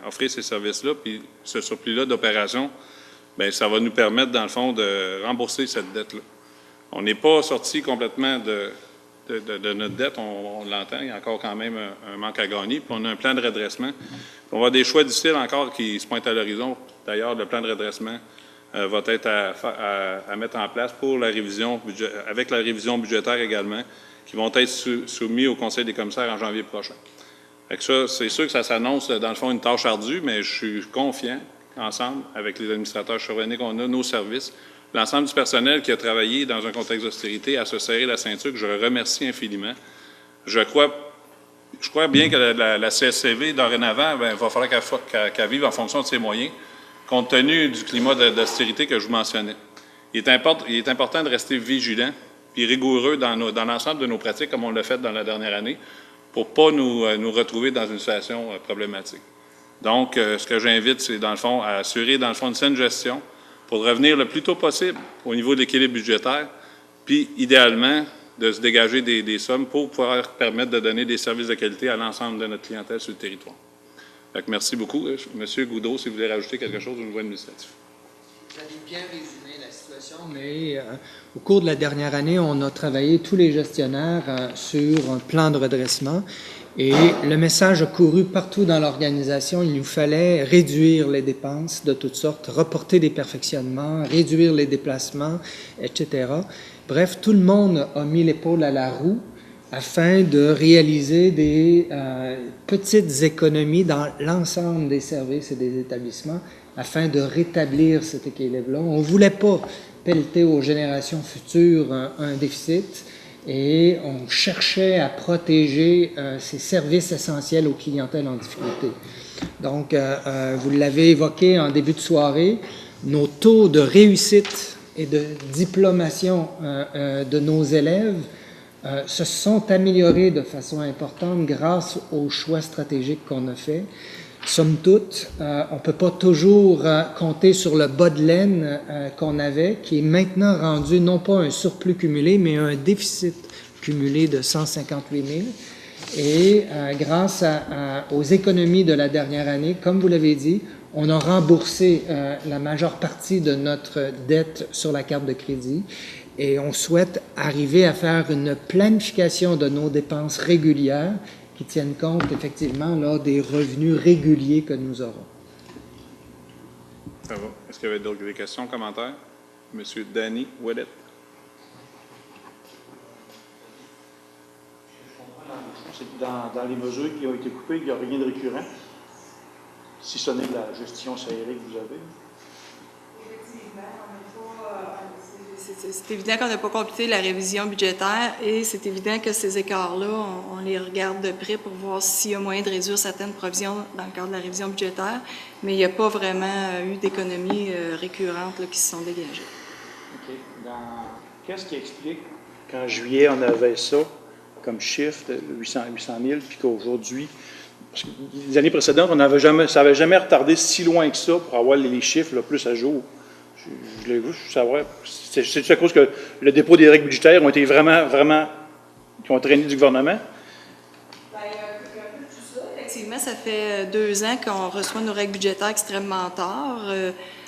offrir ces services-là, puis ce surplus-là d'opération, bien, ça va nous permettre, dans le fond, de rembourser cette dette-là. On n'est pas sorti complètement de notre dette, on l'entend, il y a encore quand même un manque à gagner, puis on a un plan de redressement. Puis on va avoir des choix difficiles encore qui se pointent à l'horizon. D'ailleurs, le plan de redressement va être à mettre en place pour la révision, avec la révision budgétaire également, qui vont être soumis au Conseil des commissaires en janvier prochain. Fait que ça, c'est sûr que ça s'annonce, dans le fond, une tâche ardue, mais je suis confiant ensemble, avec les administrateurs chevronnés qu'on a, nos services, l'ensemble du personnel qui a travaillé dans un contexte d'austérité à se serrer la ceinture, que je remercie infiniment. Je crois bien que la CSCV, dorénavant, bien, il va falloir qu'elle vive en fonction de ses moyens, compte tenu du climat d'austérité que je vous mentionnais. Il est important de rester vigilant et rigoureux dans l'ensemble de nos pratiques, comme on l'a fait dans la dernière année, pour ne pas nous retrouver dans une situation problématique. Donc, ce que j'invite, c'est, dans le fond, à assurer, dans le fond, une saine gestion pour revenir le plus tôt possible au niveau de l'équilibre budgétaire, puis, idéalement, de se dégager des sommes pour pouvoir permettre de donner des services de qualité à l'ensemble de notre clientèle sur le territoire. Donc, merci beaucoup. Monsieur Goudreau, si vous voulez rajouter quelque chose au niveau administratif. Vous avez bien résumé la situation, mais au cours de la dernière année, on a travaillé tous les gestionnaires sur un plan de redressement. Et le message a couru partout dans l'organisation. Il nous fallait réduire les dépenses de toutes sortes, reporter des perfectionnements, réduire les déplacements, etc. Bref, tout le monde a mis l'épaule à la roue afin de réaliser des petites économies dans l'ensemble des services et des établissements afin de rétablir cet équilibre-là. On ne voulait pas pelleter aux générations futures un déficit et on cherchait à protéger ces services essentiels aux clientèles en difficulté. Donc, vous l'avez évoqué en début de soirée, nos taux de réussite et de diplomation de nos élèves se sont améliorés de façon importante grâce aux choix stratégiques qu'on a faits. Somme toute, on ne peut pas toujours compter sur le bas de laine qu'on avait, qui est maintenant rendu non pas un surplus cumulé, mais un déficit cumulé de 158 000. Et grâce aux économies de la dernière année, comme vous l'avez dit, on a remboursé la majeure partie de notre dette sur la carte de crédit. Et on souhaite arriver à faire une planification de nos dépenses régulières qui tiennent compte effectivement là, des revenus réguliers que nous aurons. Ça va. Est-ce qu'il y avait d'autres questions, commentaires? Monsieur Danny Ouellet. Dans les mesures qui ont été coupées, il n'y a rien de récurrent, si ce n'est la gestion salariale que vous avez. C'est évident qu'on n'a pas complété la révision budgétaire et c'est évident que ces écarts-là, on les regarde de près pour voir s'il y a moyen de réduire certaines provisions dans le cadre de la révision budgétaire, mais il n'y a pas vraiment eu d'économies récurrentes là, qui se sont dégagées. OK. Qu'est-ce qui explique qu'en juillet, on avait ça comme chiffre de 800 000, puis qu'aujourd'hui, parce que les années précédentes, ça n'avait jamais retardé si loin que ça pour avoir les chiffres là, plus à jour. Je l'ai vu, je veux savoir. C'est à cause que le dépôt des règles budgétaires ont été vraiment, qui ont traîné du gouvernement? Bien, il y a un peu de tout ça. Effectivement, ça fait 2 ans qu'on reçoit nos règles budgétaires extrêmement tard.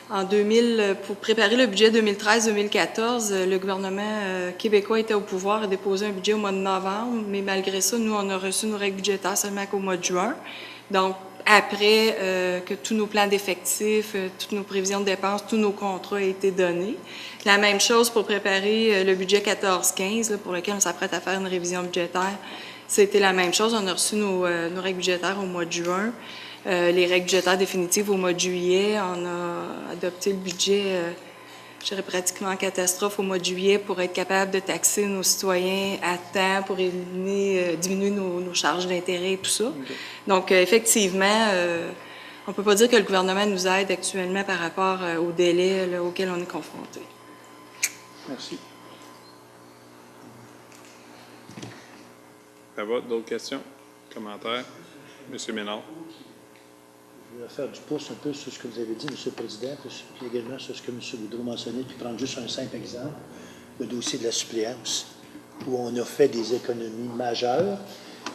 En 2000, pour préparer le budget 2013-2014, le gouvernement québécois était au pouvoir et a déposé un budget au mois de novembre, mais malgré ça, nous, on a reçu nos règles budgétaires seulement qu'au mois de juin. Donc, après que tous nos plans d'effectifs, toutes nos prévisions de dépenses, tous nos contrats aient été donnés. La même chose pour préparer le budget 14-15, pour lequel on s'apprête à faire une révision budgétaire. C'était la même chose. On a reçu nos règles budgétaires au mois de juin. Les règles budgétaires définitives au mois de juillet. On a adopté le budget, je dirais pratiquement en catastrophe au mois de juillet pour être capable de taxer nos citoyens à temps, pour diminuer nos charges d'intérêt et tout ça. Okay. Donc, effectivement, on ne peut pas dire que le gouvernement nous aide actuellement par rapport au délai là, auquel on est confronté. Merci. Ça va? D'autres questions? Commentaires? Monsieur Ménard. Je vais faire du pouce un peu sur ce que vous avez dit, M. le Président, puis également sur ce que M. Boudreau mentionnait, puis prendre juste un simple exemple, le dossier de la suppléance, où on a fait des économies majeures,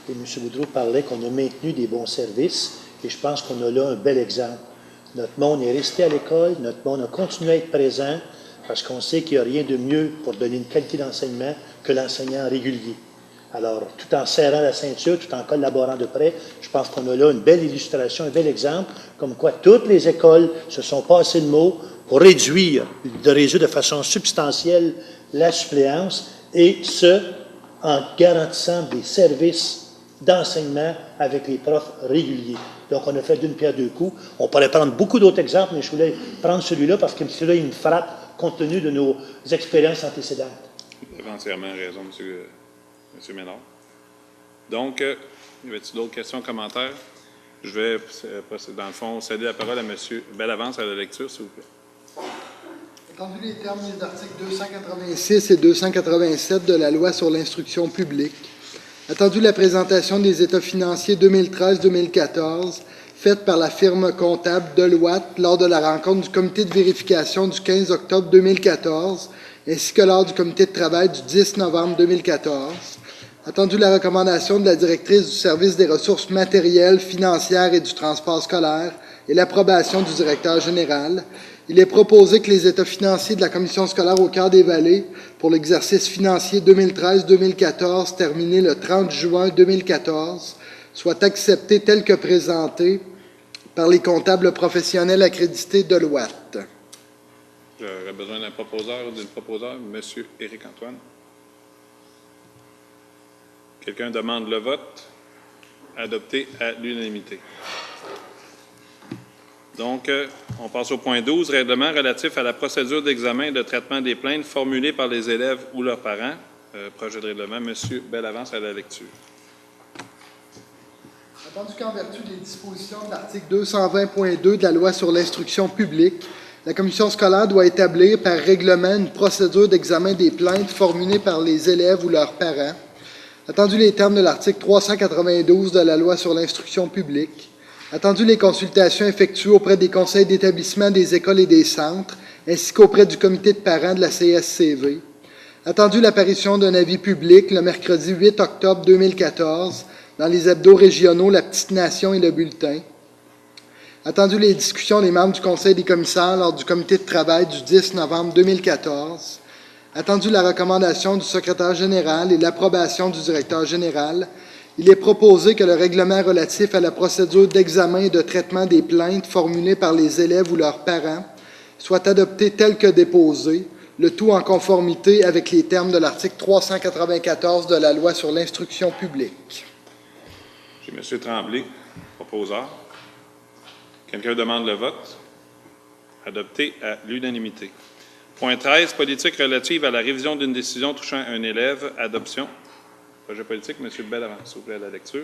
et M. Boudreau parlait qu'on a maintenu des bons services, et je pense qu'on a là un bel exemple. Notre monde est resté à l'école, notre monde a continué à être présent, parce qu'on sait qu'il n'y a rien de mieux pour donner une qualité d'enseignement que l'enseignant régulier. Alors, tout en serrant la ceinture, tout en collaborant de près, je pense qu'on a là une belle illustration, un bel exemple, comme quoi toutes les écoles se sont passées le mot pour réduire de façon substantielle la suppléance, et ce, en garantissant des services d'enseignement avec les profs réguliers. Donc, on a fait d'une pierre deux coups. On pourrait prendre beaucoup d'autres exemples, mais je voulais prendre celui-là parce que celui-là, il me frappe compte tenu de nos expériences antécédentes. Vous avez entièrement raison, M. Ménard. Donc, y avait-il d'autres questions, commentaires? Je vais, dans le fond, céder la parole à M. Bellavance à la lecture, s'il vous plaît. Entendu les termes des articles 286 et 287 de la Loi sur l'instruction publique, attendu la présentation des états financiers 2013-2014 faite par la firme comptable Deloitte lors de la rencontre du comité de vérification du 15 octobre 2014, ainsi que lors du comité de travail du 10 novembre 2014, attendu la recommandation de la directrice du service des ressources matérielles, financières et du transport scolaire et l'approbation du directeur général, il est proposé que les états financiers de la commission scolaire au Cœur des Vallées pour l'exercice financier 2013-2014 terminé le 30 juin 2014 soit accepté tel que présenté par les comptables professionnels accrédités Deloitte. J'aurais besoin d'un proposeur ou d'une proposeure. Monsieur Éric-Antoine. Quelqu'un demande le vote. Adopté à l'unanimité. Donc, on passe au point 12, règlement relatif à la procédure d'examen et de traitement des plaintes formulées par les élèves ou leurs parents. Projet de règlement. Monsieur Bellavance à la lecture. Attendu qu'en vertu des dispositions de l'article 220.2 de la Loi sur l'instruction publique, la commission scolaire doit établir par règlement une procédure d'examen des plaintes formulées par les élèves ou leurs parents, attendu les termes de l'article 392 de la Loi sur l'instruction publique, attendu les consultations effectuées auprès des conseils d'établissement des écoles et des centres, ainsi qu'auprès du comité de parents de la CSCV, attendu l'apparition d'un avis public le mercredi 8 octobre 2014 dans les hebdos régionaux La Petite Nation et Le Bulletin, attendu les discussions des membres du Conseil des commissaires lors du comité de travail du 10 novembre 2014, attendu la recommandation du secrétaire général et l'approbation du directeur général, il est proposé que le règlement relatif à la procédure d'examen et de traitement des plaintes formulées par les élèves ou leurs parents soit adopté tel que déposé, le tout en conformité avec les termes de l'article 394 de la Loi sur l'instruction publique. J'ai M. Tremblay, proposeur. Quelqu'un demande le vote. Adopté à l'unanimité. Point 13, politique relative à la révision d'une décision touchant un élève. Adoption. Projet politique, M. Bellavance, s'il vous plaît, à la lecture.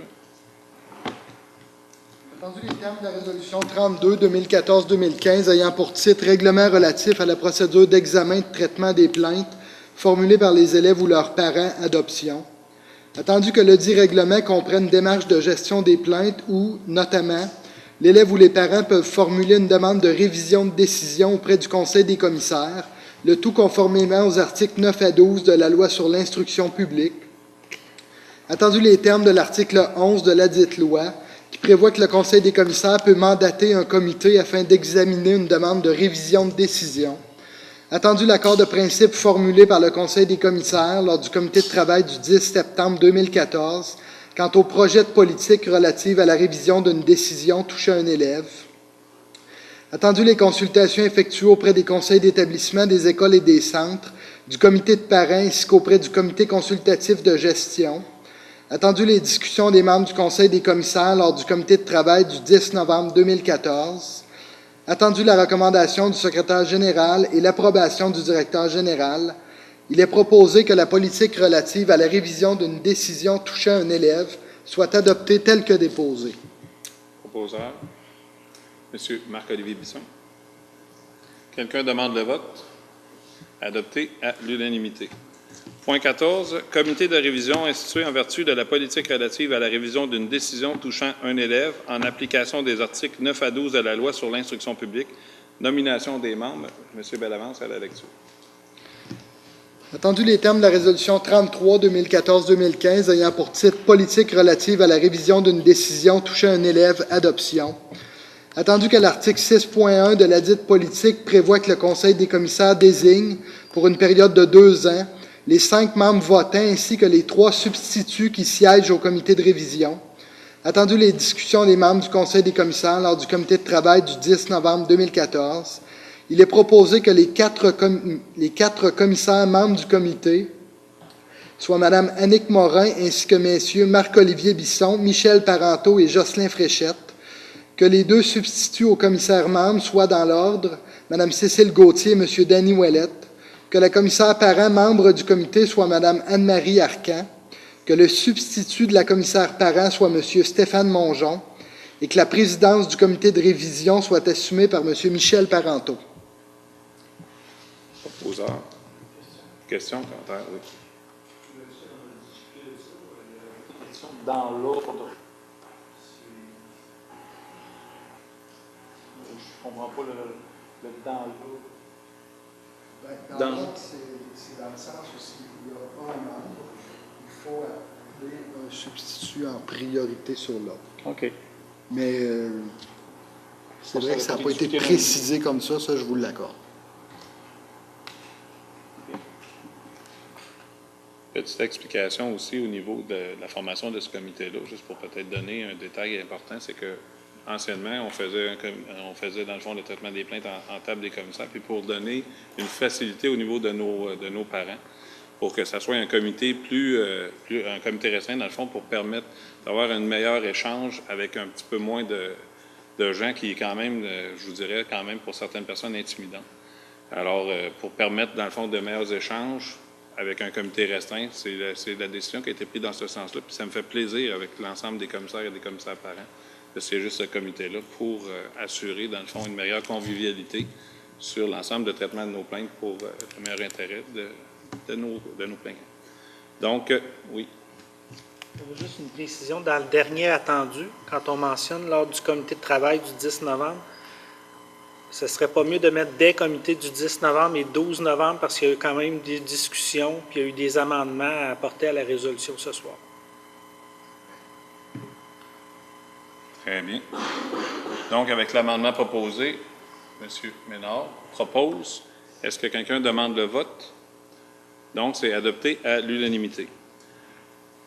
Attendu les termes de la résolution 32-2014-2015 ayant pour titre Règlement relatif à la procédure d'examen et de traitement des plaintes formulées par les élèves ou leurs parents, adoption. Attendu que le dit règlement comprenne une démarche de gestion des plaintes où, notamment, l'élève ou les parents peuvent formuler une demande de révision de décision auprès du Conseil des commissaires, le tout conformément aux articles 9 à 12 de la Loi sur l'instruction publique. Attendu les termes de l'article 11 de ladite loi, qui prévoit que le Conseil des commissaires peut mandater un comité afin d'examiner une demande de révision de décision. Attendu l'accord de principe formulé par le Conseil des commissaires lors du comité de travail du 10 septembre 2014 quant au projet de politique relative à la révision d'une décision touchant un élève. Attendu les consultations effectuées auprès des conseils d'établissement des écoles et des centres, du comité de parents ainsi qu'auprès du comité consultatif de gestion. Attendu les discussions des membres du Conseil des commissaires lors du comité de travail du 10 novembre 2014. Attendu la recommandation du secrétaire général et l'approbation du directeur général, il est proposé que la politique relative à la révision d'une décision touchant un élève soit adoptée telle que déposée. Proposeur. M. Marc-Olivier Bisson. Quelqu'un demande le vote? Adopté à l'unanimité. Point 14. Comité de révision institué en vertu de la politique relative à la révision d'une décision touchant un élève en application des articles 9 à 12 de la Loi sur l'instruction publique. Nomination des membres. M. Bellavance à la lecture. Attendu les termes de la résolution 33-2014-2015 ayant pour titre politique relative à la révision d'une décision touchant un élève, adoption. Attendu que l'article 6.1 de la dite politique prévoit que le Conseil des commissaires désigne, pour une période de 2 ans, les 5 membres votants ainsi que les 3 substituts qui siègent au comité de révision. Attendu les discussions des membres du Conseil des commissaires lors du comité de travail du 10 novembre 2014, il est proposé que les quatre commissaires membres du comité soient Mme Annick Morin ainsi que Messieurs Marc-Olivier Bisson, Michel Parenteau et Jocelyn Fréchette, que les 2 substituts aux commissaires membres soient dans l'ordre Mme Cécile Gauthier et M. Danny Ouellette, que la commissaire parent membre du comité soit Mme Anne-Marie Arcan, que le substitut de la commissaire parent soit M. Stéphane Mongeon et que la présidence du comité de révision soit assumée par M. Michel Parenteau. Proposeur. Question, commentaire, oui. Dans l'ordre. Je ne comprends pas le dans l'ordre. Dans l'ordre, c'est dans le sens où s'il n'y aura pas un membre, il faut appeler un substitut en priorité sur l'ordre. OK. Mais c'est vrai que ça n'a pas été précisé comme ça je vous l'accorde. Y petite explication aussi au niveau de la formation de ce comité-là, juste pour peut-être donner un détail important, c'est que anciennement, on faisait dans le fond le traitement des plaintes en table des commissaires, puis pour donner une facilité au niveau de nos parents, pour que ça soit un comité un comité restreint, dans le fond, pour permettre d'avoir un meilleur échange avec un petit peu moins de gens qui est quand même, je vous dirais, quand même pour certaines personnes intimidant. Alors, pour permettre, dans le fond, de meilleurs échanges avec un comité restreint, c'est la décision qui a été prise dans ce sens-là. Puis ça me fait plaisir avec l'ensemble des commissaires et des commissaires parents de siéger ce comité-là pour assurer, dans le fond, une meilleure convivialité sur l'ensemble de traitement de nos plaintes pour le meilleur intérêt de nos plaignants. Donc, oui. Juste une précision, dans le dernier attendu, quand on mentionne lors du comité de travail du 10 novembre, ce ne serait pas mieux de mettre des comités du 10 novembre et 12 novembre parce qu'il y a eu quand même des discussions puis il y a eu des amendements à apporter à la résolution ce soir. Très bien. Donc, avec l'amendement proposé, M. Ménard propose. Est-ce que quelqu'un demande le vote? Donc, c'est adopté à l'unanimité.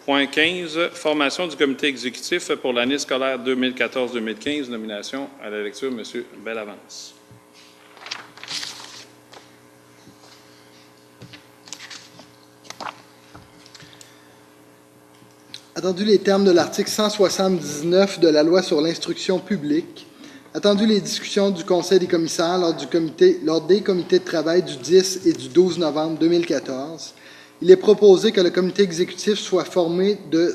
Point 15, formation du comité exécutif pour l'année scolaire 2014-2015, nomination à la lecture, M. Bellavance. Attendu les termes de l'article 179 de la Loi sur l'instruction publique, attendu les discussions du Conseil des commissaires lors des comités de travail du 10 et du 12 novembre 2014, il est proposé que le comité exécutif soit formé de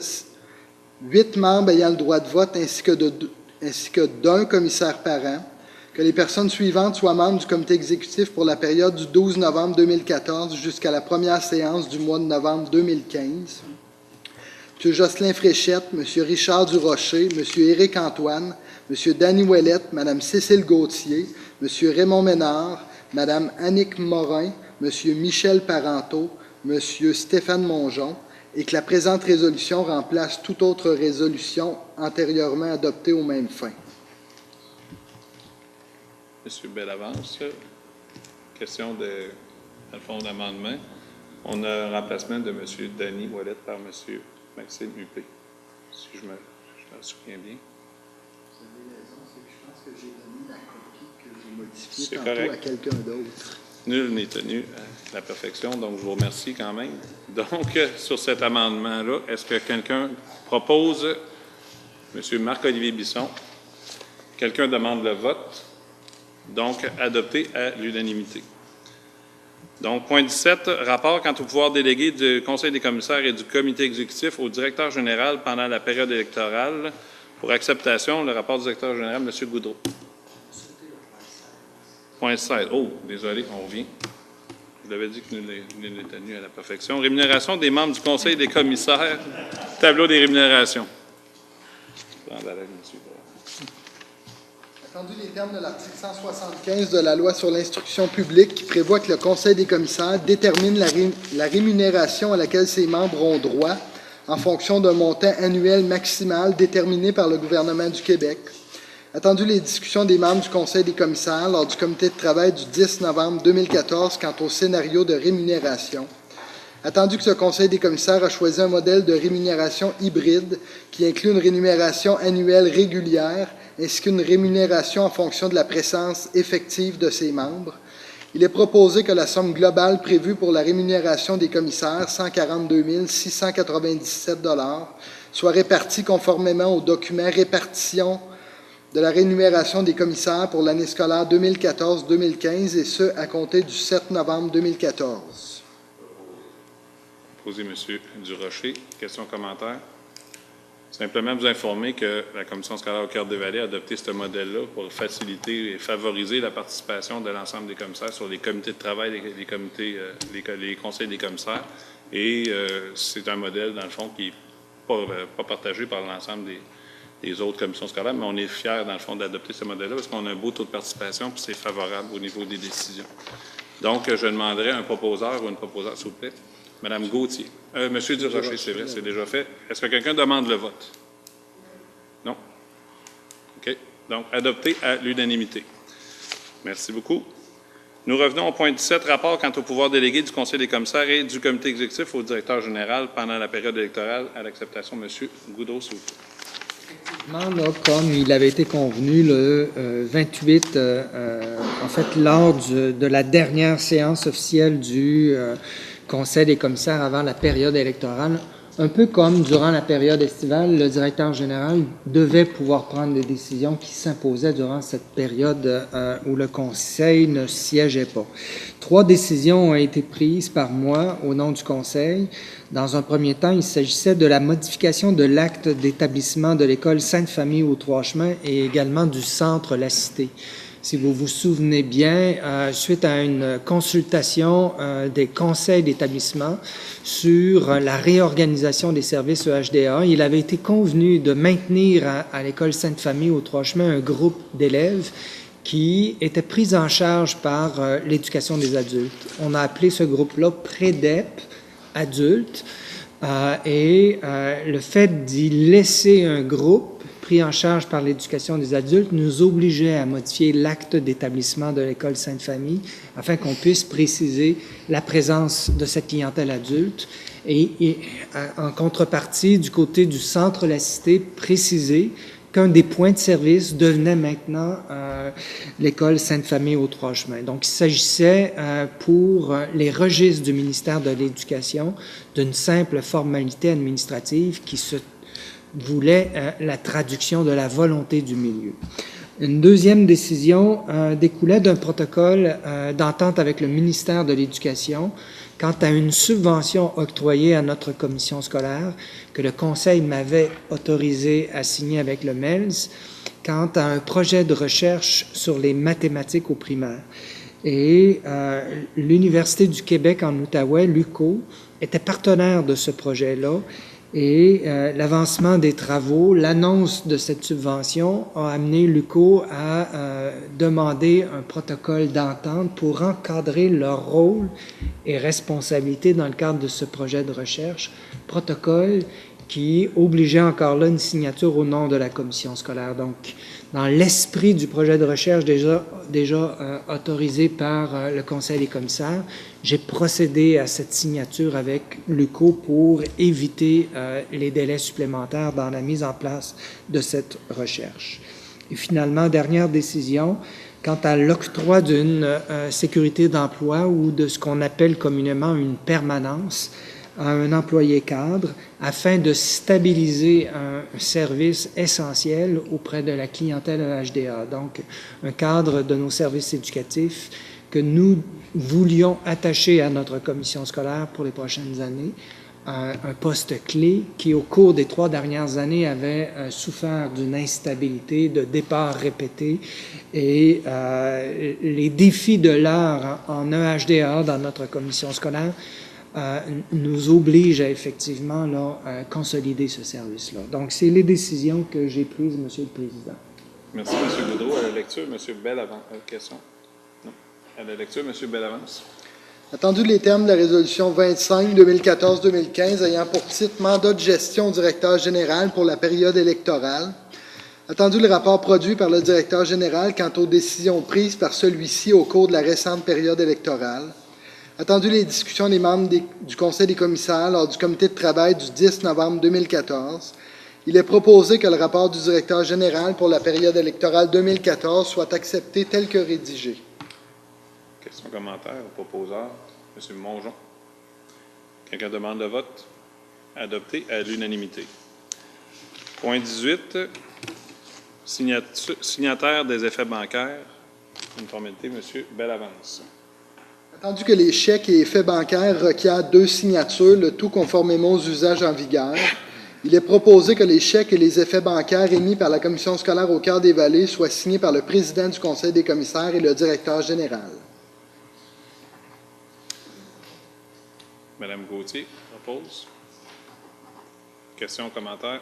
8 membres ayant le droit de vote ainsi que d'un commissaire par an, que les personnes suivantes soient membres du comité exécutif pour la période du 12 novembre 2014 jusqu'à la première séance du mois de novembre 2015. M. Jocelyn Fréchette, M. Richard Durocher, M. Éric Antoine, M. Danny Ouellette, Mme Cécile Gauthier, M. Raymond Ménard, Mme Annick Morin, M. Michel Parenteau, M. Stéphane Mongeon, et que la présente résolution remplace toute autre résolution antérieurement adoptée aux mêmes fins. M. Bellavance, question de fond d'amendement. On a un remplacement de M. Danny Ouellette par M. Maxime Huppé, si je me souviens bien. Vous avez raison, c'est que je pense que j'ai donné la copie que j'ai modifiée tantôt à quelqu'un d'autre. Nul n'est tenu à la perfection, donc je vous remercie quand même. Donc, sur cet amendement-là, est-ce que quelqu'un propose, M. Marc-Olivier Bisson, quelqu'un demande le vote, donc adopté à l'unanimité. Donc, point 17, rapport quant au pouvoir délégué du Conseil des commissaires et du comité exécutif au directeur général pendant la période électorale. Pour acceptation, le rapport du directeur général, M. Goudreau. Point 16. Oh, désolé, on revient. Je vous avais dit que nous l'étions tenus à la perfection. Rémunération des membres du Conseil des commissaires. Tableau des rémunérations. Attendu les termes de l'article 175 de la Loi sur l'instruction publique qui prévoit que le Conseil des commissaires détermine la rémunération à laquelle ses membres ont droit en fonction d'un montant annuel maximal déterminé par le gouvernement du Québec. Attendu les discussions des membres du Conseil des commissaires lors du comité de travail du 10 novembre 2014 quant au scénario de rémunération. Attendu que ce Conseil des commissaires a choisi un modèle de rémunération hybride qui inclut une rémunération annuelle régulière ainsi qu'une rémunération en fonction de la présence effective de ses membres. Il est proposé que la somme globale prévue pour la rémunération des commissaires, 142 697 $, soit répartie conformément au document répartition de la rémunération des commissaires pour l'année scolaire 2014-2015 et ce, à compter du 7 novembre 2014. Posé M. Durocher. Questions, commentaires? Simplement vous informer que la Commission scolaire au Cœur-des-Vallées a adopté ce modèle-là pour faciliter et favoriser la participation de l'ensemble des commissaires sur les comités de travail, les conseils des commissaires. Et c'est un modèle, dans le fond, qui n'est pas partagé par l'ensemble des autres commissions scolaires, mais on est fiers, dans le fond, d'adopter ce modèle-là parce qu'on a un beau taux de participation et c'est favorable au niveau des décisions. Donc, je demanderai un proposeur ou une proposeure, s'il vous plaît. Mme Gauthier. Monsieur Durocher, c'est vrai, c'est déjà fait. Est-ce que quelqu'un demande le vote? Non? OK. Donc, adopté à l'unanimité. Merci beaucoup. Nous revenons au point 17, rapport quant au pouvoir délégué du Conseil des commissaires et du comité exécutif au directeur général pendant la période électorale. À l'acceptation, M. Goudreau, s'il vous plaît. Effectivement, là, comme il avait été convenu le 28, en fait, lors de la dernière séance officielle du Conseil des commissaires avant la période électorale, un peu comme durant la période estivale, le directeur général devait pouvoir prendre des décisions qui s'imposaient durant cette période où le Conseil ne siégeait pas. 3 décisions ont été prises par moi au nom du Conseil. Dans un premier temps, il s'agissait de la modification de l'acte d'établissement de l'école Sainte-Famille aux Trois-Chemins et également du centre La Cité. Si vous vous souvenez bien, suite à une consultation des conseils d'établissement sur la réorganisation des services EHDA, il avait été convenu de maintenir à l'école Sainte-Famille aux Trois-Chemins un groupe d'élèves qui était pris en charge par l'éducation des adultes. On a appelé ce groupe-là PREDEP adultes et le fait d'y laisser un groupe pris en charge par l'éducation des adultes nous obligeait à modifier l'acte d'établissement de l'école Sainte-Famille afin qu'on puisse préciser la présence de cette clientèle adulte et en contrepartie, du côté du centre La Cité, préciser qu'un des points de service devenait maintenant l'école Sainte-Famille aux Trois-Chemins. Donc, il s'agissait pour les registres du ministère de l'Éducation d'une simple formalité administrative qui se voulait la traduction de la volonté du milieu. Une deuxième décision découlait d'un protocole d'entente avec le ministère de l'Éducation quant à une subvention octroyée à notre commission scolaire que le Conseil m'avait autorisé à signer avec le MELS quant à un projet de recherche sur les mathématiques au primaire. Et l'Université du Québec en Outaouais, l'UQO, était partenaire de ce projet-là. Et l'avancement des travaux, l'annonce de cette subvention a amené l'UQO à demander un protocole d'entente pour encadrer leur rôle et responsabilité dans le cadre de ce projet de recherche. Protocole qui obligeait encore là une signature au nom de la commission scolaire. Donc, dans l'esprit du projet de recherche déjà autorisé par le Conseil des commissaires, j'ai procédé à cette signature avec l'UQO pour éviter les délais supplémentaires dans la mise en place de cette recherche. Et finalement, dernière décision, quant à l'octroi d'une sécurité d'emploi ou de ce qu'on appelle communément une permanence à un employé cadre afin de stabiliser un service essentiel auprès de la clientèle EHDA. Donc, un cadre de nos services éducatifs que nous voulions attacher à notre commission scolaire pour les prochaines années, un poste clé qui, au cours des 3 dernières années, avait souffert d'une instabilité, de départs répétés et les défis de l'heure en EHDA dans notre commission scolaire nous oblige à effectivement consolider ce service-là. Donc, c'est les décisions que j'ai prises, Monsieur le Président. Merci, M. Goudreau. À la lecture, M. Bellavance. Question? Non. À la lecture, M. Bellavance. Attendu les termes de la résolution 25-2014-2015 ayant pour titre « Mandat de gestion au directeur général pour la période électorale », attendu le rapport produit par le directeur général quant aux décisions prises par celui-ci au cours de la récente période électorale, attendu les discussions des membres du Conseil des commissaires lors du comité de travail du 10 novembre 2014, il est proposé que le rapport du directeur général pour la période électorale 2014 soit accepté tel que rédigé. Questions, commentaires au proposeur? M. Mongeon. Quelqu'un demande le vote? Adopté à l'unanimité. Point 18. Signataire des effets bancaires. Une formalité, M. Bellavance. Attendu que les chèques et effets bancaires requièrent 2 signatures, le tout conformément aux usages en vigueur, il est proposé que les chèques et les effets bancaires émis par la commission scolaire au Cœur des Vallées soient signés par le président du Conseil des commissaires et le directeur général. Mme Gauthier propose. Questions, commentaires?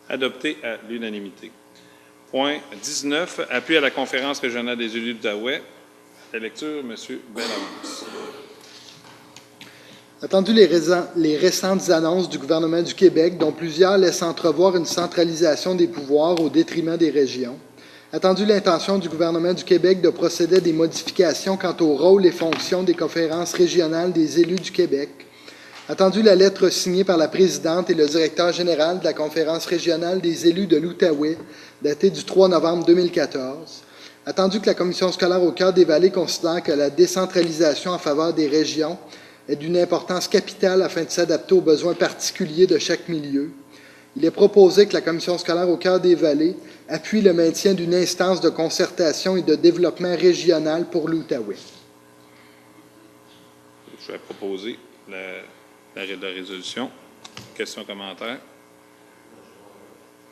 Adopté à l'unanimité. Point 19. Appui à la conférence régionale des élus d'Outaouais. La lecture, M. Bellavance. Attendu les récentes annonces du gouvernement du Québec, dont plusieurs laissent entrevoir une centralisation des pouvoirs au détriment des régions, Attendu l'intention du gouvernement du Québec de procéder à des modifications quant au rôle et fonctions des conférences régionales des élus du Québec. Attendu la lettre signée par la présidente et le directeur général de la conférence régionale des élus de l'Outaouais, datée du 3 novembre 2014. Attendu que la commission scolaire au Cœur des Vallées considère que la décentralisation en faveur des régions est d'une importance capitale afin de s'adapter aux besoins particuliers de chaque milieu. Il est proposé que la commission scolaire au Cœur des Vallées appuie le maintien d'une instance de concertation et de développement régional pour l'Outaouais. Je vais proposer la résolution. Questions, commentaires?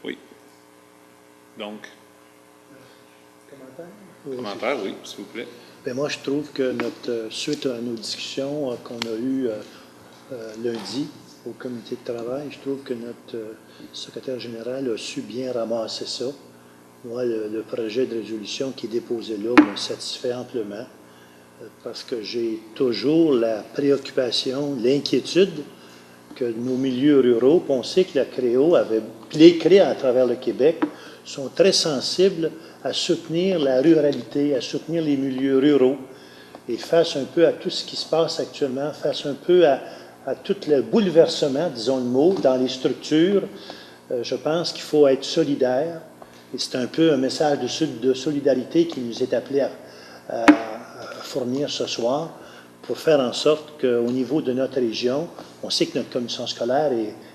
Oui. Donc? Commentaires, oui, s'il vous plaît. Bien, moi, je trouve que suite à nos discussions qu'on a eues lundi au comité de travail, je trouve que notre secrétaire général a su bien ramasser ça. Moi, le projet de résolution qui est déposé là me satisfait amplement parce que j'ai toujours la préoccupation, l'inquiétude que nos milieux ruraux, on sait que la CREO les CREA à travers le Québec sont très sensibles à soutenir la ruralité, à soutenir les milieux ruraux et face un peu à tout ce qui se passe actuellement, face un peu à tout le bouleversement, disons le mot, dans les structures. Je pense qu'il faut être solidaire et c'est un peu un message de solidarité qui nous est appelé à fournir ce soir pour faire en sorte qu'au niveau de notre région, on sait que notre commission scolaire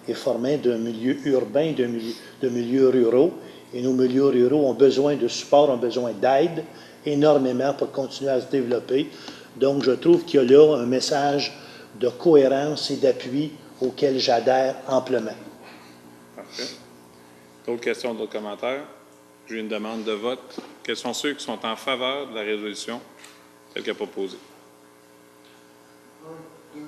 est formée d'un milieu urbain, de milieux ruraux, et nos milieux ruraux ont besoin de support, ont besoin d'aide énormément pour continuer à se développer. Donc, je trouve qu'il y a là un message de cohérence et d'appui auquel j'adhère amplement. Parfait. D'autres questions, d'autres commentaires? J'ai une demande de vote. Quels sont ceux qui sont en faveur de la résolution telle qu'elle est proposée? 1, 2,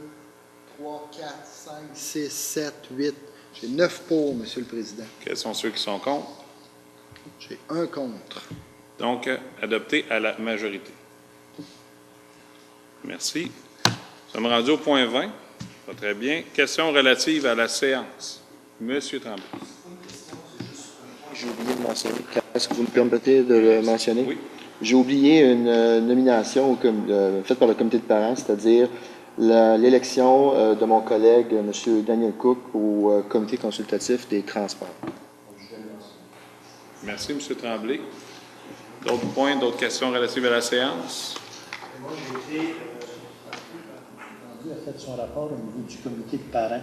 3, 4, 5, 6, 7, 8. J'ai 9 pour, Monsieur le Président. Quels sont ceux qui sont contre? J'ai 1 contre. Donc, adopté à la majorité. Merci. Nous sommes rendus au point 20. Pas très bien. Questions relatives à la séance. Monsieur Tremblay. J'ai oublié de mentionner. Est-ce que vous me permettez de le mentionner? Oui. J'ai oublié une nomination faite par le comité de parents, c'est-à-dire l'élection de mon collègue, M. Daniel Cook, au comité consultatif des transports. Merci, M. Tremblay. D'autres points, d'autres questions relatives à la séance? Moi, j'ai été a fait son rapport au niveau du comité de parents.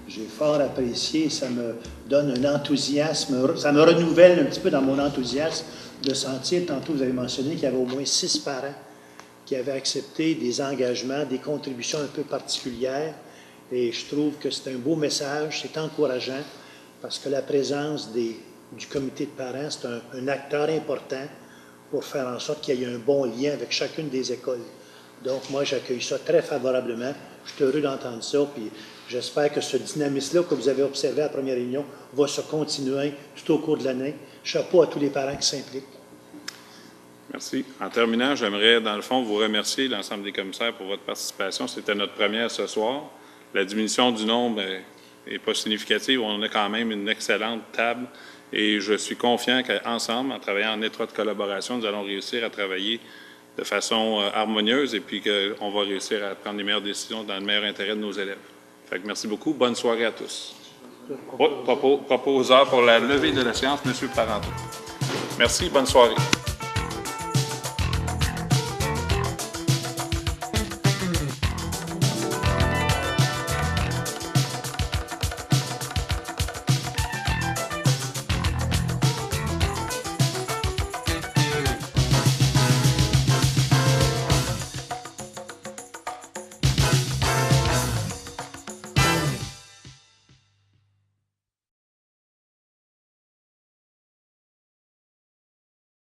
J'ai fort apprécié, ça me donne un enthousiasme, ça me renouvelle un petit peu dans mon enthousiasme de sentir, tantôt vous avez mentionné qu'il y avait au moins 6 parents qui avaient accepté des engagements, des contributions un peu particulières. Et je trouve que c'est un beau message, c'est encourageant, parce que la présence du comité de parents, c'est un acteur important pour faire en sorte qu'il y ait un bon lien avec chacune des écoles. Donc, moi, j'accueille ça très favorablement. Je suis heureux d'entendre ça, puis j'espère que ce dynamisme-là que vous avez observé à la première réunion va se continuer tout au cours de l'année. Chapeau à tous les parents qui s'impliquent. Merci. En terminant, j'aimerais, dans le fond, vous remercier, l'ensemble des commissaires, pour votre participation. C'était notre première ce soir. La diminution du nombre n'est pas significative. On a quand même une excellente table et je suis confiant qu'ensemble, en travaillant en étroite collaboration, nous allons réussir à travailler de façon harmonieuse et puis qu'on va réussir à prendre les meilleures décisions dans le meilleur intérêt de nos élèves. Fait que merci beaucoup. Bonne soirée à tous. Proposeur pour la levée de la séance, M. Parenteau. Merci. Bonne soirée.